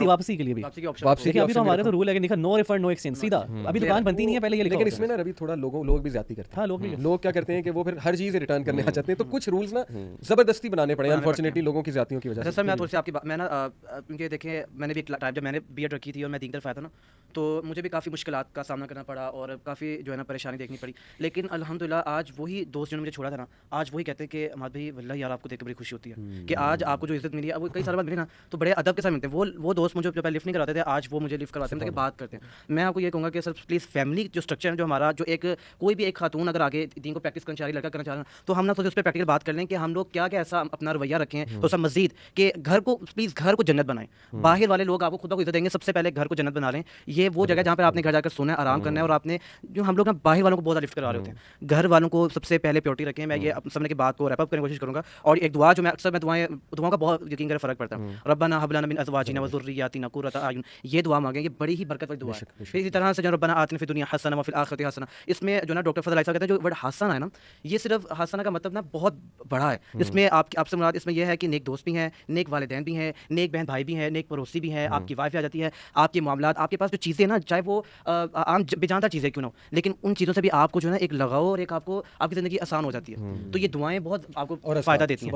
वापसी के लिए भी वापसी देखिए, अभी तो हमारे तो रूल है कि लिखा नो रिफंड नो एक्सचेंज, सीधा अभी दुकान बनती नहीं है, पहले ये लिखा लेकिन होता इसमें ना रवि थोड़ा लोग भी ज्यादती करते हैं। हाँ, लोग भी लोग क्या करते हैं कि वो फिर हर चीज़ रिटर्न करने आ जाते हैं, तो कुछ रूल्स ना जबरदस्ती बनाने पड़े अनफॉर्चुनेटली लोगों की ज्यादतियों की वजह अच्छा से। सर, मैं थोड़ी सी आपकी मैं ना क्योंकि देखिए मैंने भी टाइम जब मैंने बीएड रखी थी और मैं दीन तरफ आया था ना, तो मुझे भी काफ़ी मुश्किलात का सामना करना पड़ा और काफ़ी जो है ना परेशानी देखनी पड़ी। लेकिन अल्हम्दुलिल्लाह आज वही दोस्त जिन्होंने मुझे छोड़ा था ना, आज वही कहते हैं कि अहमद भाई वल्लाह यार आपको देख के बड़ी खुशी होती है कि आज आपको जो इज्जत मिली है, अब वो कई साल बाद मिली ना तो बड़े अदब के साथ मिलते हैं। वो दोस्त मुझे जो पहले लिफ्ट नहीं कराते थे, आज वो मुझे लिफ्ट करवाते हैं, तो बात करते हैं। मैं आपको ये कहूँगा कि सर प्लीज़ फैमिली जो स्ट्रक्चर है, जो हमारा जो एक कोई भी एक खातून अगर आगे दीन को प्रैक्टिस करना चाह रही, लड़का करना चाह रहा है, तो हम ना तो उस पर प्रैक्टिकल बात कर लें कि हम लोग क्या क्या ऐसा अपना रवैया रखें, तो सब मस्जिद के घर को प्लीज़ घर को जन्नत बनाएं। बाहर वाले लोग आपको खुदा को इज्जत देंगे, सबसे पहले घर को जन्नत बना लें। ये वो जगह जहाँ पर आपने घर जाकर सोना है, आराम करना है। और आपने जो हम लोग ना बाहर वालों को बहुत लिफ्ट करवा रहे होते हैं, घर वालों को सबसे पहले प्योरिटी रखें। मैं ये समझने की बात को रैप अप करने की कोशिश करूँगा। और एक दुआ जो मैं अक्सर मैं दुआओं का बहुत यकीन कर फ़र्क पड़ता है, रब्बना हब लना मिन अज़वाजिना व ज़ुर्रिय्यातिना क़ुर्रता अयुन, ये दुआ मांगे, ये बड़ी ही बरकत वाली दुआ है। फिर इसी तरह से जो रब्बना आतिना फ़िद दुनिया हसना व फ़िल आखिरति हसना, इसमें जो ना डॉक्टर फजल कहते हैं जो वर्ड हसना है ना, ये सिर्फ हसना का मतलब ना बहुत बड़ा है। इसमें आपसे मुराद इसमें यह है कि नेक दोस्त भी हैं, नेक वालिदैन भी हैं, नेक बहन भाई भी हैं, नेक पड़ोसी भी हैं, आपकी वाइफ आ जाती है, आपके मामलात, आपके पास जो चीज़ें ना, चाहे वो आम बेजानदार चीज़ें क्यों ना हो, लेकिन उन चीज़ों से भी आपको जो है ना एक लगाव और एक आपको आपकी ज़िंदगी आसान हो जाती है। तो ये दुआएं बहुत आपको फ़ायदा देती हैं।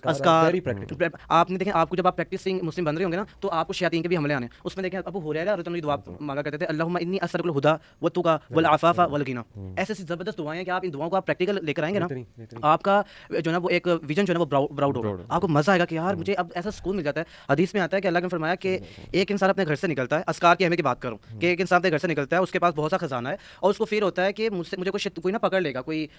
अज़कार आपने देखें, आपको जब आप प्रैक्टिसिंग मुस्लिम बन रहे होंगे ना, तो आपको शैतान के भी हमले आने। उसमें देखें अबू हुरैरा रज़ियल्लाहु अन्हु दुआ मांगा करते थे, अल्लाहुम्मा इन्नी असअलुकल हुदा व तुका वल आफ़ाफ़ा वल गिना। ऐसी ज़बरदस्त दुआएं हैं कि आप इन दुआओं को आप प्रैक्टिकल लेकर आएंगे ना, आपका जो ना वो एक विजन जो है ना वो ब्राउड होगा, आपको मज़ा आएगा कि यार मुझे अब ऐसा सुकून मिल जाता है। हदीस में आता है कि अल्लाह ने फरमाया कि एक इंसान अपने घर से निकलता है, अस्कार की अहमियत की बात करूँ कि एक इंसान अपने घर से निकलता है, उसके पास बहुत सा खजाना है और उसको फील होता है कि मुझे कोई ना पकड़ लेगा, कोई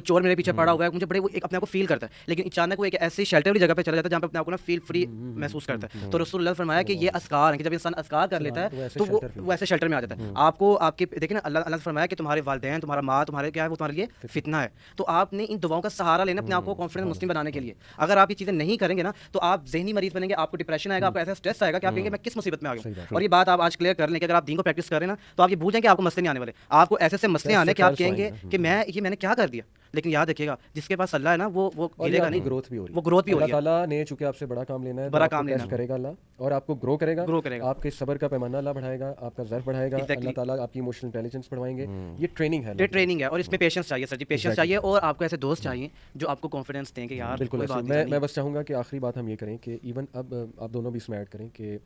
चोर मेरे पीछे पड़ा हुआ है, मुझे बड़े वो एक अपने आप को फील करता है। लेकिन अचानक वो एक ऐसी शेल्टर वाली जगह पे चला जाता है जहाँ पे अपने आप को ना फील फ्री महसूस करता है। तो रसूलुल्लाह ने फरमाया कि ये अस्कार है कि जब इंसान अस्कार कर लेता है तो वो ऐसे शेल्टर में आ जाता है। आपको आपके देखिए ना, अल्लाह ने फरमाया कि तुम्हारे वालिदैन, तुम्हारा माँ, तुम्हारे क्या है, वो तुम्हारे लिए फितना है। तो आपने इन दुआओं का सहारा लेना अपने आप को कॉन्फिडेंट मुस्लिम बनाने के लिए। अगर आप ये चीज़ें नहीं करेंगे ना, तो आप ज़हनी मरीज बनेंगे, आपको डिप्रेशन आएगा, आपको ऐसा स्ट्रेस आएगा कि आप कहेंगे मैं किस मुसीबत में आ गया। और ये बात आप आज क्लियर कर लें कि अगर आप दीन को प्रैक्टिस करें ना, तो आप ये भूल जाएंगे, आपको मसले नहीं आने वाले। आपको ऐसे मसले आने कि आप कहेंगे कि मैंने क्या कर दिया। लेकिन याद रखिएगा, जिसके पास अल्लाह है ना, वो गिरेगा नहीं, ग्रोथ भी हो रही है, वो ग्रोथ भी हो रही है। अल्लाह ताला ने चूंकि आपसे बड़ा काम लेना है, बड़ा काम लेना करेगा अल्लाह, और आपको ग्रो करेगा। आपके सब्र का पैमाना अल्लाह बढ़ाएगा, आपका ज़र्फ बढ़ाएगा, अल्लाह ताला आपकी इमोशनल इंटेलिजेंस बढ़ाएंगे। ये ट्रेनिंग है, ये ट्रेनिंग है। और इसमें पेशेंस चाहिए सर जी, पेशेंस चाहिए। और आपको ऐसे दोस्त चाहिए जो आपको कॉन्फिडेंस दें कि यार बिल्कुल। मैं बस चाहूँगा कि आखिरी बात हम ये करें कि इवन अब आप दोनों भी इसमें ऐड करें कि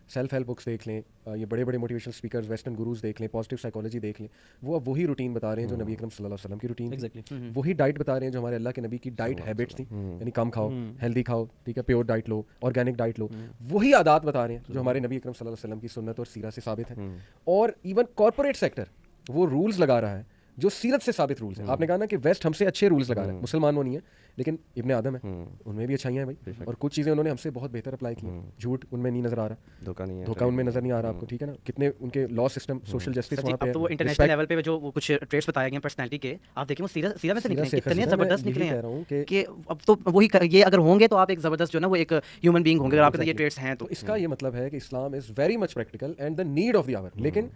सेल्फ हेल्प बुक्स देख लें, ये बड़े बड़े मोटिवेशनल स्पीकर्स, वेस्टर्न गुरुज देख लें, पॉजिटिव साइकोलॉजी देख लें, वो अब वही रूटीन बता रहे हैं जो नबी अकरम सल्लल्लाहु अलैहि वसल्लम की रूटीन, वही डाइट बता रहे हैं जो हमारे अल्लाह के नबी की डाइट हैबिट्स थी, यानी कम खाओ, हेल्दी खाओ, ठीक है, प्योर डाइट लो, ऑर्गेनिक डाइट लो, वही आदात बता रहे हैं जो हमारे नबी अकरम सल्लल्लाहु अलैहि वसल्लम की सुन्नत और सीरा से साबित है। और इवन कॉर्पोरेट सेक्टर वो रूल्स लगा रहा है, जो सीरत से साबित रूल्स हैं। आपने कहा ना कि वेस्ट हमसे अच्छे रूल्स लगा रहा है, मुसलमान वो नहीं है, लेकिन इब्ने आदम है, उनमें भी अच्छाइयाँ हैं भाई, और कुछ चीज़ें उन्होंने हमसे बहुत बेहतर अप्लाई की। झूठ उनमें नहीं नज़र आ रहा, धोखा नहीं है, धोखा उनमें नज़र नहीं आ रहा आपको, ठीक है ना। कितने उनके लॉ सिस्टम, सोशल जस्टिस वहाँ अब पे तो वो इंटरनेशनल लेवल पे जो वो कुछ ट्रेड्स बताए गए पर्सनालिटी के, आप देखिए वो सीधा में से निकले, कितने ज़बरदस्त निकले हैं कि अब तो वही ये अगर होंगे तो आप एक ज़बरदस्त जो ना वो एक ह्यूमन बीइंग होंगे, अगर आपके ये ट्रेड्स हैं तो इसका ये मतलब है कि Islam is very much practical and the need of the hour. लेकिन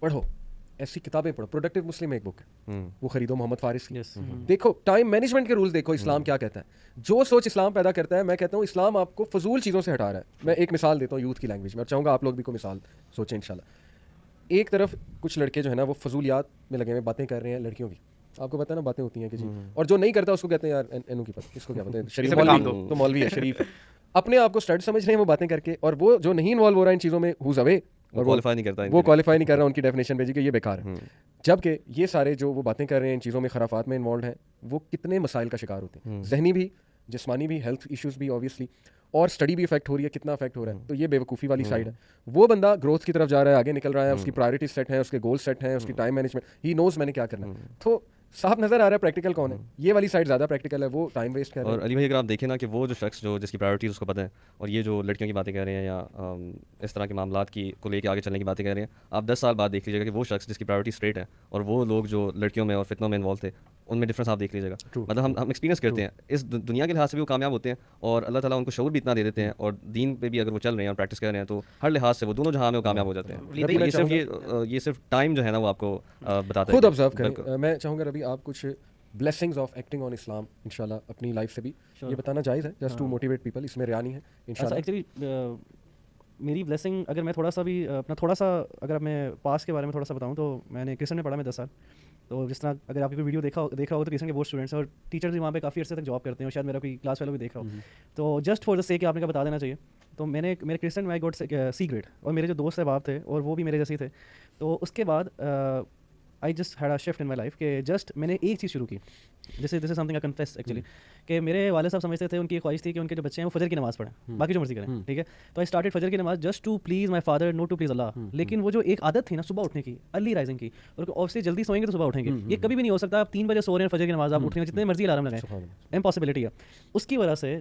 पढ़ो, ऐसी किताबें पढ़ो। प्रोडक्टिव मुस्लिम एक बुक है, वो खरीदो मोहम्मद फारिस की। देखो टाइम मैनेजमेंट के रूल्स देखो, इस्लाम क्या कहता है, जो सोच इस्लाम पैदा करता है। मैं कहता हूँ इस्लाम आपको फजूल चीज़ों से हटा रहा है। मैं एक मिसाल देता हूँ यूथ की लैंग्वेज में, और चाहूँगा आप लोग भी कोई मिसाल सोचें इंशाल्लाह। एक तरफ कुछ लड़के जो है ना वो फजूलियात में लगे हुए बातें कर रहे हैं लड़कियों की, आपको पता है ना बातें होती हैं कि जी, और जो नहीं करता उसको कहते हैं यार एनू की पता, इसको क्या पता है, शरीफ मौलवी तो मौलवी है, शरीफ है, अपने आप को स्टड समझ रहे हैं वो बातें करके, और वो जो नहीं इन्वॉल्व हो रहा है इन चीज़ों में, हुज अवे, वो क्वालिफाई नहीं करता, वो क्वालिफाई नहीं कर रहा, उनकी डेफिनेशन भेजी कि ये बेकार है। जबकि ये सारे जो वो बातें कर रहे हैं इन चीज़ों में, खराफात में इन्वॉल्व हैं, वो कितने मसाइल का शिकार होते हैं, जहनी भी, जिस्मानी भी, हेल्थ इश्यूज़ भी ऑब्वियसली, और स्टडी भी इफेक्ट हो रही है, कितना इफेक्ट हो रहा है। तो ये बेवकूफ़ी वाली साइड है। वो बंदा ग्रोथ की तरफ जा रहा है, आगे निकल रहा है, उसकी प्रायोरिटी सेट है, उसके गोल सेट हैं, उसकी टाइम मैनेजमेंट, ही नोज़ मैंने क्या करना है, तो साफ नज़र आ रहा है प्रैक्टिकल कौन है। ये वाली साइड ज़्यादा प्रैक्टिकल है, वो टाइम वेस्ट कर रहा है। और अली भाई अगर आप देखें ना कि वो जो शख्स जो जिसकी प्रायोरिटीज़ उसको पता है, और ये जो लड़कियों की बातें कर रहे हैं या इस तरह के मामलात की को लेके आगे चलने की बातें कर रहे हैं, आप 10 साल बाद देख लीजिएगा कि वो शख्स जिसकी प्रायोरिटी स्ट्रेट है, और वो लोग जो लड़कियों में और फितनों में इन्वॉल्व थे, उनमें डिफरेंस आप देख लीजिएगा। मतलब हम एक्सपीरियंस करते हैं, इस दुनिया के लिहाज से भी वो कामयाब होते हैं, और अल्लाह ताला उनको शऊर भी इतना दे देते हैं, और दीन पे भी अगर वो चल रहे हैं और प्रैक्टिस कर रहे हैं, तो हर लिहाज से वो दोनों जहां में वो कामयाब हो जाते हैं। ये सिर्फ टाइम जो है ना वो आपको बताता है, खुद ऑब्जर्व करें। मैं चाहूँगा रवि आप कुछ ब्लेसिंग्स ऑफ एक्टिंग ऑन इस्लाम इंशाल्लाह अपनी लाइफ से भी ये बताना जायज़ है, जस्ट टू मोटिवेट पीपल, इसमें रिया नहीं है इंशाल्लाह। एक्चुअली मेरी ब्लेसिंग अगर मैं थोड़ा सा भी अपना थोड़ा सा अगर मैं पास के बारे में थोड़ा सा बताऊं, तो मैंने क्रिस्टन में पढ़ा मैं 10 साल। तो जिस तरह अगर आपकी कोई वीडियो देख रहा हो तो क्रिस्टन के बहुत स्टूडेंट्स हैं और टीचर्स भी वहाँ पे काफ़ी अर्से तक जॉब करते हैं, और शायद मेरा कोई क्लास फेलो भी देख रहा हो। तो जस्ट फॉर द सेक आपने का बता देना चाहिए, तो मैंने मेरे क्रिस्टन में आई गॉट सी ग्रेड, और मेरे जो दोस्त अहबाब थे और वो भी मेरे जैसे ही थे। तो उसके बाद I just had a shift in my life कि जस्ट मैंने एक चीज़ शुरू की, this is something I confess actually, कि मेरे वाले साहब समझते थे, उनकी ख्वाहिश थी कि उनके जो बच्चे हैं वो फजर की नमाज़ पढ़ें, बाकी जो मर्जी करें, ठीक है। तो आई स्टार्टेड फजर की नमाज़ just to please my father, not to please Allah. लेकिन वो जो एक आदत थी ना सुबह उठने की, अर्ली राइजिंग की, और ऑब्वियसली जल्दी सोएंगे तो सुबह उठेंगे, ये कभी भी नहीं हो सकता। आप 3 बजे सो रहे हैं फजर की नमाज़ आप उठेंगे, जितने मर्जी अलार्म लगाएं, इम्पॉसिबिलिटी है। उसकी वजह से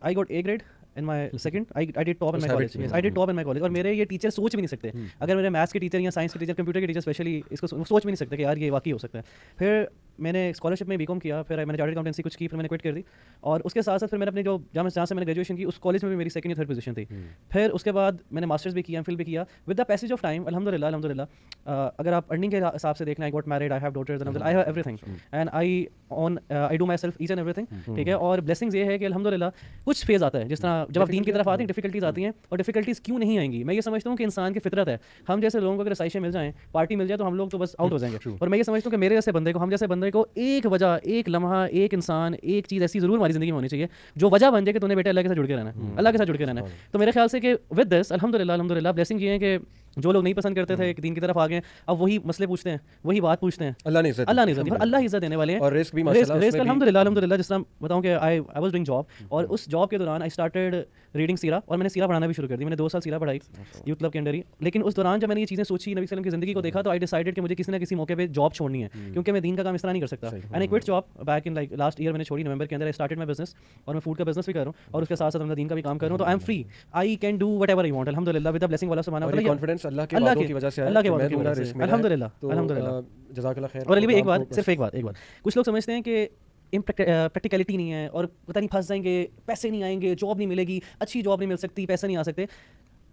I got A grade in my second, I did top in my college, I did top in my college. और मेरे ये टीचर सोच भी नहीं सकते, अगर मेरे मैथ्स के टीचर या साइंस के टीचर, कंप्यूटर के टीचर स्पेशली, इसको सोच भी नहीं सकते कि यार ये वाकई हो सकता है। फिर मैंने स्कॉलरशिप में बीकॉम किया, फिर मैंने चार्टर्ड अकाउंटेंसी कुछ की, फिर मैंने क्विट कर दी, और उसके साथ साथ फिर मैंने अपने जो जहाँ से मैंने ग्रेजुएशन की उस कॉलेज में भी मेरी सेकंड या थर्ड पोजीशन थी। फिर उसके बाद मैंने मास्टर्स भी किया, एमफिल भी किया। With the passage of time अल्हम्दुलिल्लाह अगर आप अर्निंग के हिसाब से देखना, I got married, I have daughters, I have everything, and I do myself each and everything, ठीक है। और ब्लेसिंग्स ये है कि अल्हम्दुलिल्लाह कुछ फेज़ आता है, जिस तरह जब आप दीन की तरफ आते हैं डिफिकल्टीज आती हैं, और डिफिकल्टीज क्यों नहीं आएंगी, मैं ये समझता हूँ कि इंसान की फितरत है। हम जैसे लोगों को अगर आसाइशें मिल जाएं, पार्टी मिल जाए, तो हम लोग तो बस आउट हो जाएंगे। और मैं ये समझता हूँ कि मेरे जैसे बंदे को, हम जैसे बंदे को एक वजह, एक लम्हा, एक इंसान, एक चीज़ ऐसी ज़रूर हमारी ज़िंदगी में होनी चाहिए जो वजह बन जाए कि तूने बेटा अल्लाह के साथ जुड़ के रहना है, अल्लाह के साथ जुड़ के रहना है। तो मेरे ख्याल से कि विद दिस अल्हम्दुलिल्लाह ब्लेसिंग ये है कि जो लोग नहीं पसंद करते थे दीन की तरफ आ गए, अब वही मसले पूछते हैं, वही बात पूछते हैं। अल्लाह ने इज्जत दी, और अल्लाह इज्जत देने वाले हैं, और रिस्क भी माशाल्लाह अल्हम्दुलिल्लाह। जिस तरह बताऊं कि आई वाज डूइंग जॉब, और उस जॉब के दौरान आई स्टार्टेड रीडिंग सीरा, और मैंने सीरा पढ़ाना भी शुरू कर दी। मैंने 2 साल सीरा पढ़ाई यूथ क्लब के अंदर ही। लेकिन उस दौरान जब मैंने ये चीज़ें सोची, नबी सल्लल्लाहु अलैहि वसल्लम की ज़िंदगी को देखा, तो आई डिसाइडेड कि मुझे किसी ना किसी मौके पे जॉब छोड़नी है, क्योंकि मैं दीन का काम इस तरह नहीं कर सकता। And I quit job back in like last year, मैंने छोड़ी नवंबर के अंदर। आई स्टार्टेड माय बिजनेस, और मैं फूड का बिजनेस भी कर रहा हूँ, और उसके साथ साथ अपना दीन का भी काम कर रहा हूँ। तो I am free, I can do whatever I want अल्हम्दुलिल्लाह, विद द ब्लेसिंग वाला सुभान अल्लाह। कॉन्फिडेंस अल्लाह के वादों की वजह से, अल्लाह के वादों की वजह से अल्हम्दुलिल्लाह, अल्हम्दुलिल्लाह, जज़ाकल्लाह खैर। और अली भाई एक बात, सिर्फ एक बात, कुछ लोग समझते हैं कि प्रैक्टिकलिटी नहीं है, और पता नहीं फंस जाएंगे, पैसे नहीं आएंगे, जॉब नहीं मिलेगी, अच्छी जॉब नहीं मिल सकती, पैसे नहीं आ सकते।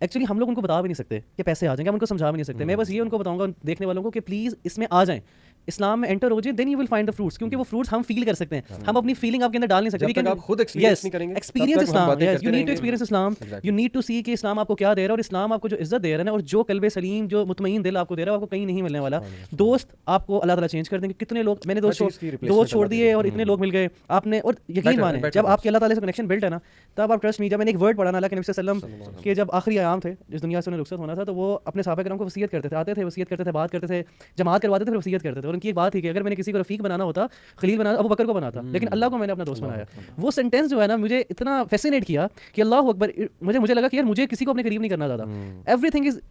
एक्चुअली हम लोग उनको बता भी नहीं सकते कि पैसे आ जाएंगे, हम उनको समझा भी नहीं सकते। मैं बस ये उनको बताऊंगा देखने वालों को कि प्लीज़ इसमें आ जाएं, इस्लाम में एंटर हो जाए, then you will find the fruits, क्योंकि वो फ्रूट्स हम फील कर सकते हैं। हम अपनी फीलिंग आपके अंदर डाल नहीं सकते। जब तक आप खुद एक्सपीरियंस नहीं करेंगे, experience Islam, you need to experience Islam, you need to see कि इस्लाम आपको क्या दे रहा है, और इस्लाम आपको जो इज्जत दे रहा है ना, और जो कल्बे सलीम, जो मुतमईन दिल आपको दे रहा है, आपको कहीं नहीं मिलने वाला। दोस्त आपको अल्लाह ताला चेंज कर देंगे। कितने लोग मैंने दोस्त छोड़ दिए और इतने लोग मिल गए आपने, और यकीन माने जब आपके अल्लाह ताला से कनेक्शन बिल्ड है ना, तब आप ट्रस्ट मी, जब मैंने एक वर्ड पढ़ा ना अल्लाह के नबी सल्लल्लाहु अलैहि वसल्लम के जब आखिरी कराम थे, जिस दुनिया से उन्हें रुखसत होना था, तो वो अपने सहाबा कराम को वसीयत करते थे, आते थे वसीयत करते थे, बात करते थे, जमात करवाते थे, फिर वसीयत करते थे। और उनकी एक बात थी कि अगर मैंने किसी को रफ़ीक बनाना होता, खलील बनाना, अबू बकर को बनाता, लेकिन अल्लाह को मैंने अपना दोस्त बनाया। वो सेंटेंस जो है ना मुझे इतना फैसिनेट किया कि अल्लाह अकबर, मुझे लगा कि यार मुझे किसी को अपने करीब नहीं करना ज़्यादा,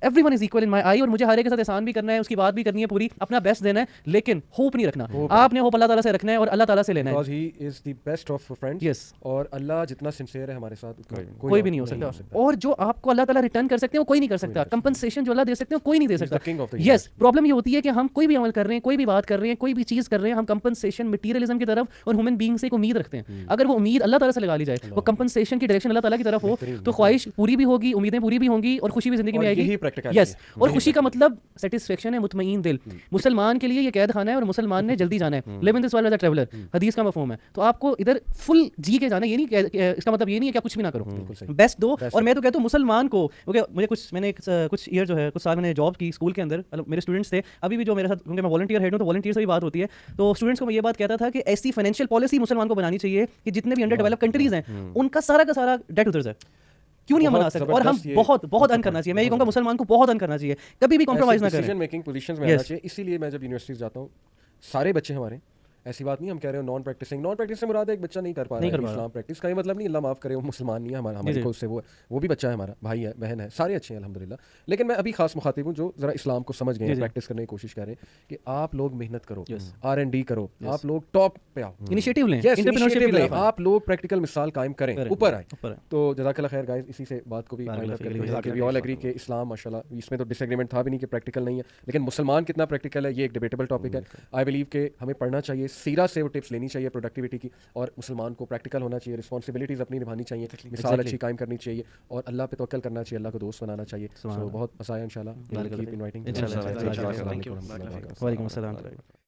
एवरीवन इज इक्वल इन माई आई, और मुझे हर एक के साथ एहसान भी करना है, उसकी बात भी करनी है पूरी, अपना बेस्ट देना है, लेकिन होप नहीं रखना। आपने होप अल्लाह ताला से रखना है और अल्लाह ताला से लेना है। Because he is the best of friends. Yes. और अल्लाह जितना सिंसियर है हमारे साथ कोई भी नहीं हो सकता। और जो आपको अल्लाह ताला रिटर्न कर सकते हैं वो कोई नहीं कर सकता। कंपनसेशन जो अल्लाह दे सकते हैं कोई नहीं दे सकता। king of the yes, problem ये होती है कि हम कोई भी अमल कर रहे हैं, कोई भी बात कर रहे हैं, कोई भी चीज़ कर रहे हैं, हम कंपनसेशन मटीरियलिज्म की तरफ और ह्यूमन बीइंग से एक उम्मीद रखते हैं। अगर वो उम्मीद अल्लाह ताला से लगा ली जाए, वो कंपनसेशन की डायरेक्शन अल्लाह ताला की तरफ हो, तो ख्वाहिश पूरी भी होगी, उम्मीदें पूरी भी होंगी और खुशी भी जिंदगी में आएगी। यस, और खुशी का मतलब सेटिस्फेक्शन है, मुतमईन दिल। मुसलमान के लिए ये कैद खाना है और मुसलमान ने जल्दी जाना है। Live in this world as a traveller, हदीस का मफहूम है। तो आपको इधर फुल जी के जाना, ये नहीं, इसका मतलब ये नहीं है कि आप कुछ भी ना करो, बेस्ट दो। और मैं तो कहता हूँ मुसलमान को, मुझे कुछ ईयर जो है, कुछ साल मैंने जॉब की स्कूल के अंदर, मेरे स्टूडेंट्स थे, अभी भी जो मेरे साथ, क्योंकि मैं वॉलंटियर हेड हूँ तो वॉलंटियर से भी बात होती है, तो स्टूडेंट्स को मैं ये बात कहता था कि ऐसी फाइनेंशियल पॉलिसी मुसलमान को बनानी चाहिए कि जितने भी अंडर डेवलप कंट्रीज हैं उनका सारा का सारा डेट उधर जाए। क्यों नहीं हम बना सकते? और हम बहुत अर्न करना चाहिए। मैं ये कहूँगा मुसलमान को बहुत अर्न करना चाहिए, कभी भी कॉम्प्रोमाइज ना करें। डिसीजन मेकिंग पोजीशंस में आना चाहिए। इसीलिए मैं जब यूनिवर्सिटीज जाता हूँ, सारे बच्चे हमारे, ऐसी बात नहीं हम कह रहे हो नॉन प्रैक्टिस से मुराद है एक बच्चा नहीं कर पा रहा है इस्लाम प्रैक्टिस का, ये मतलब नहीं अल्लाह माफ़ करे वो मुसलमान नहीं है, हमारे को उससे वो भी बच्चा है, हमारा भाई है, बहन है, सारे अच्छे हैं अल्हम्दुलिल्लाह। लेकिन मैं अभी खास मुखातिब हूँ जो ज़रा इस्लाम को समझ गए हैं, प्रैक्टिस करने की कोशिश करें कि आप लोग मेहनत करो, R&D करो, आप लोग टॉप पे आओ, इनिशिएटिव लें, इंटरप्रेन्योरशिप लें, आप लोग प्रैक्टिकल मिसाल कायम करें, ऊपर आए। तो जज़ाकल्लाह खैर गाइस, इसी से बात को भी वी ऑल एग्री कि इस्लाम माशाल्लाह, इसमें तो डिसएग्रीमेंट था भी नहीं कि प्रैक्टिकल नहीं है, लेकिन मुसलमान कितना प्रैक्टिकल है ये एक डिबेटेबल टॉपिक है। आई बिलीव कि हमें पढ़ना चाहिए, सीरा से वो टिप्स लेनी चाहिए प्रोडक्टिविटी की, और मुसलमान को प्रैक्टिकल होना चाहिए, रिस्पांसिबिलिटीज अपनी निभानी चाहिए, मिसाल अच्छी कायम करनी चाहिए और अल्लाह पे तवक्कल करना चाहिए, अल्लाह को दोस्त बनाना चाहिए। सो बहुत मज़ा आया इंशाल्लाह। Keep inviting. वालेकुम अस्सलाम।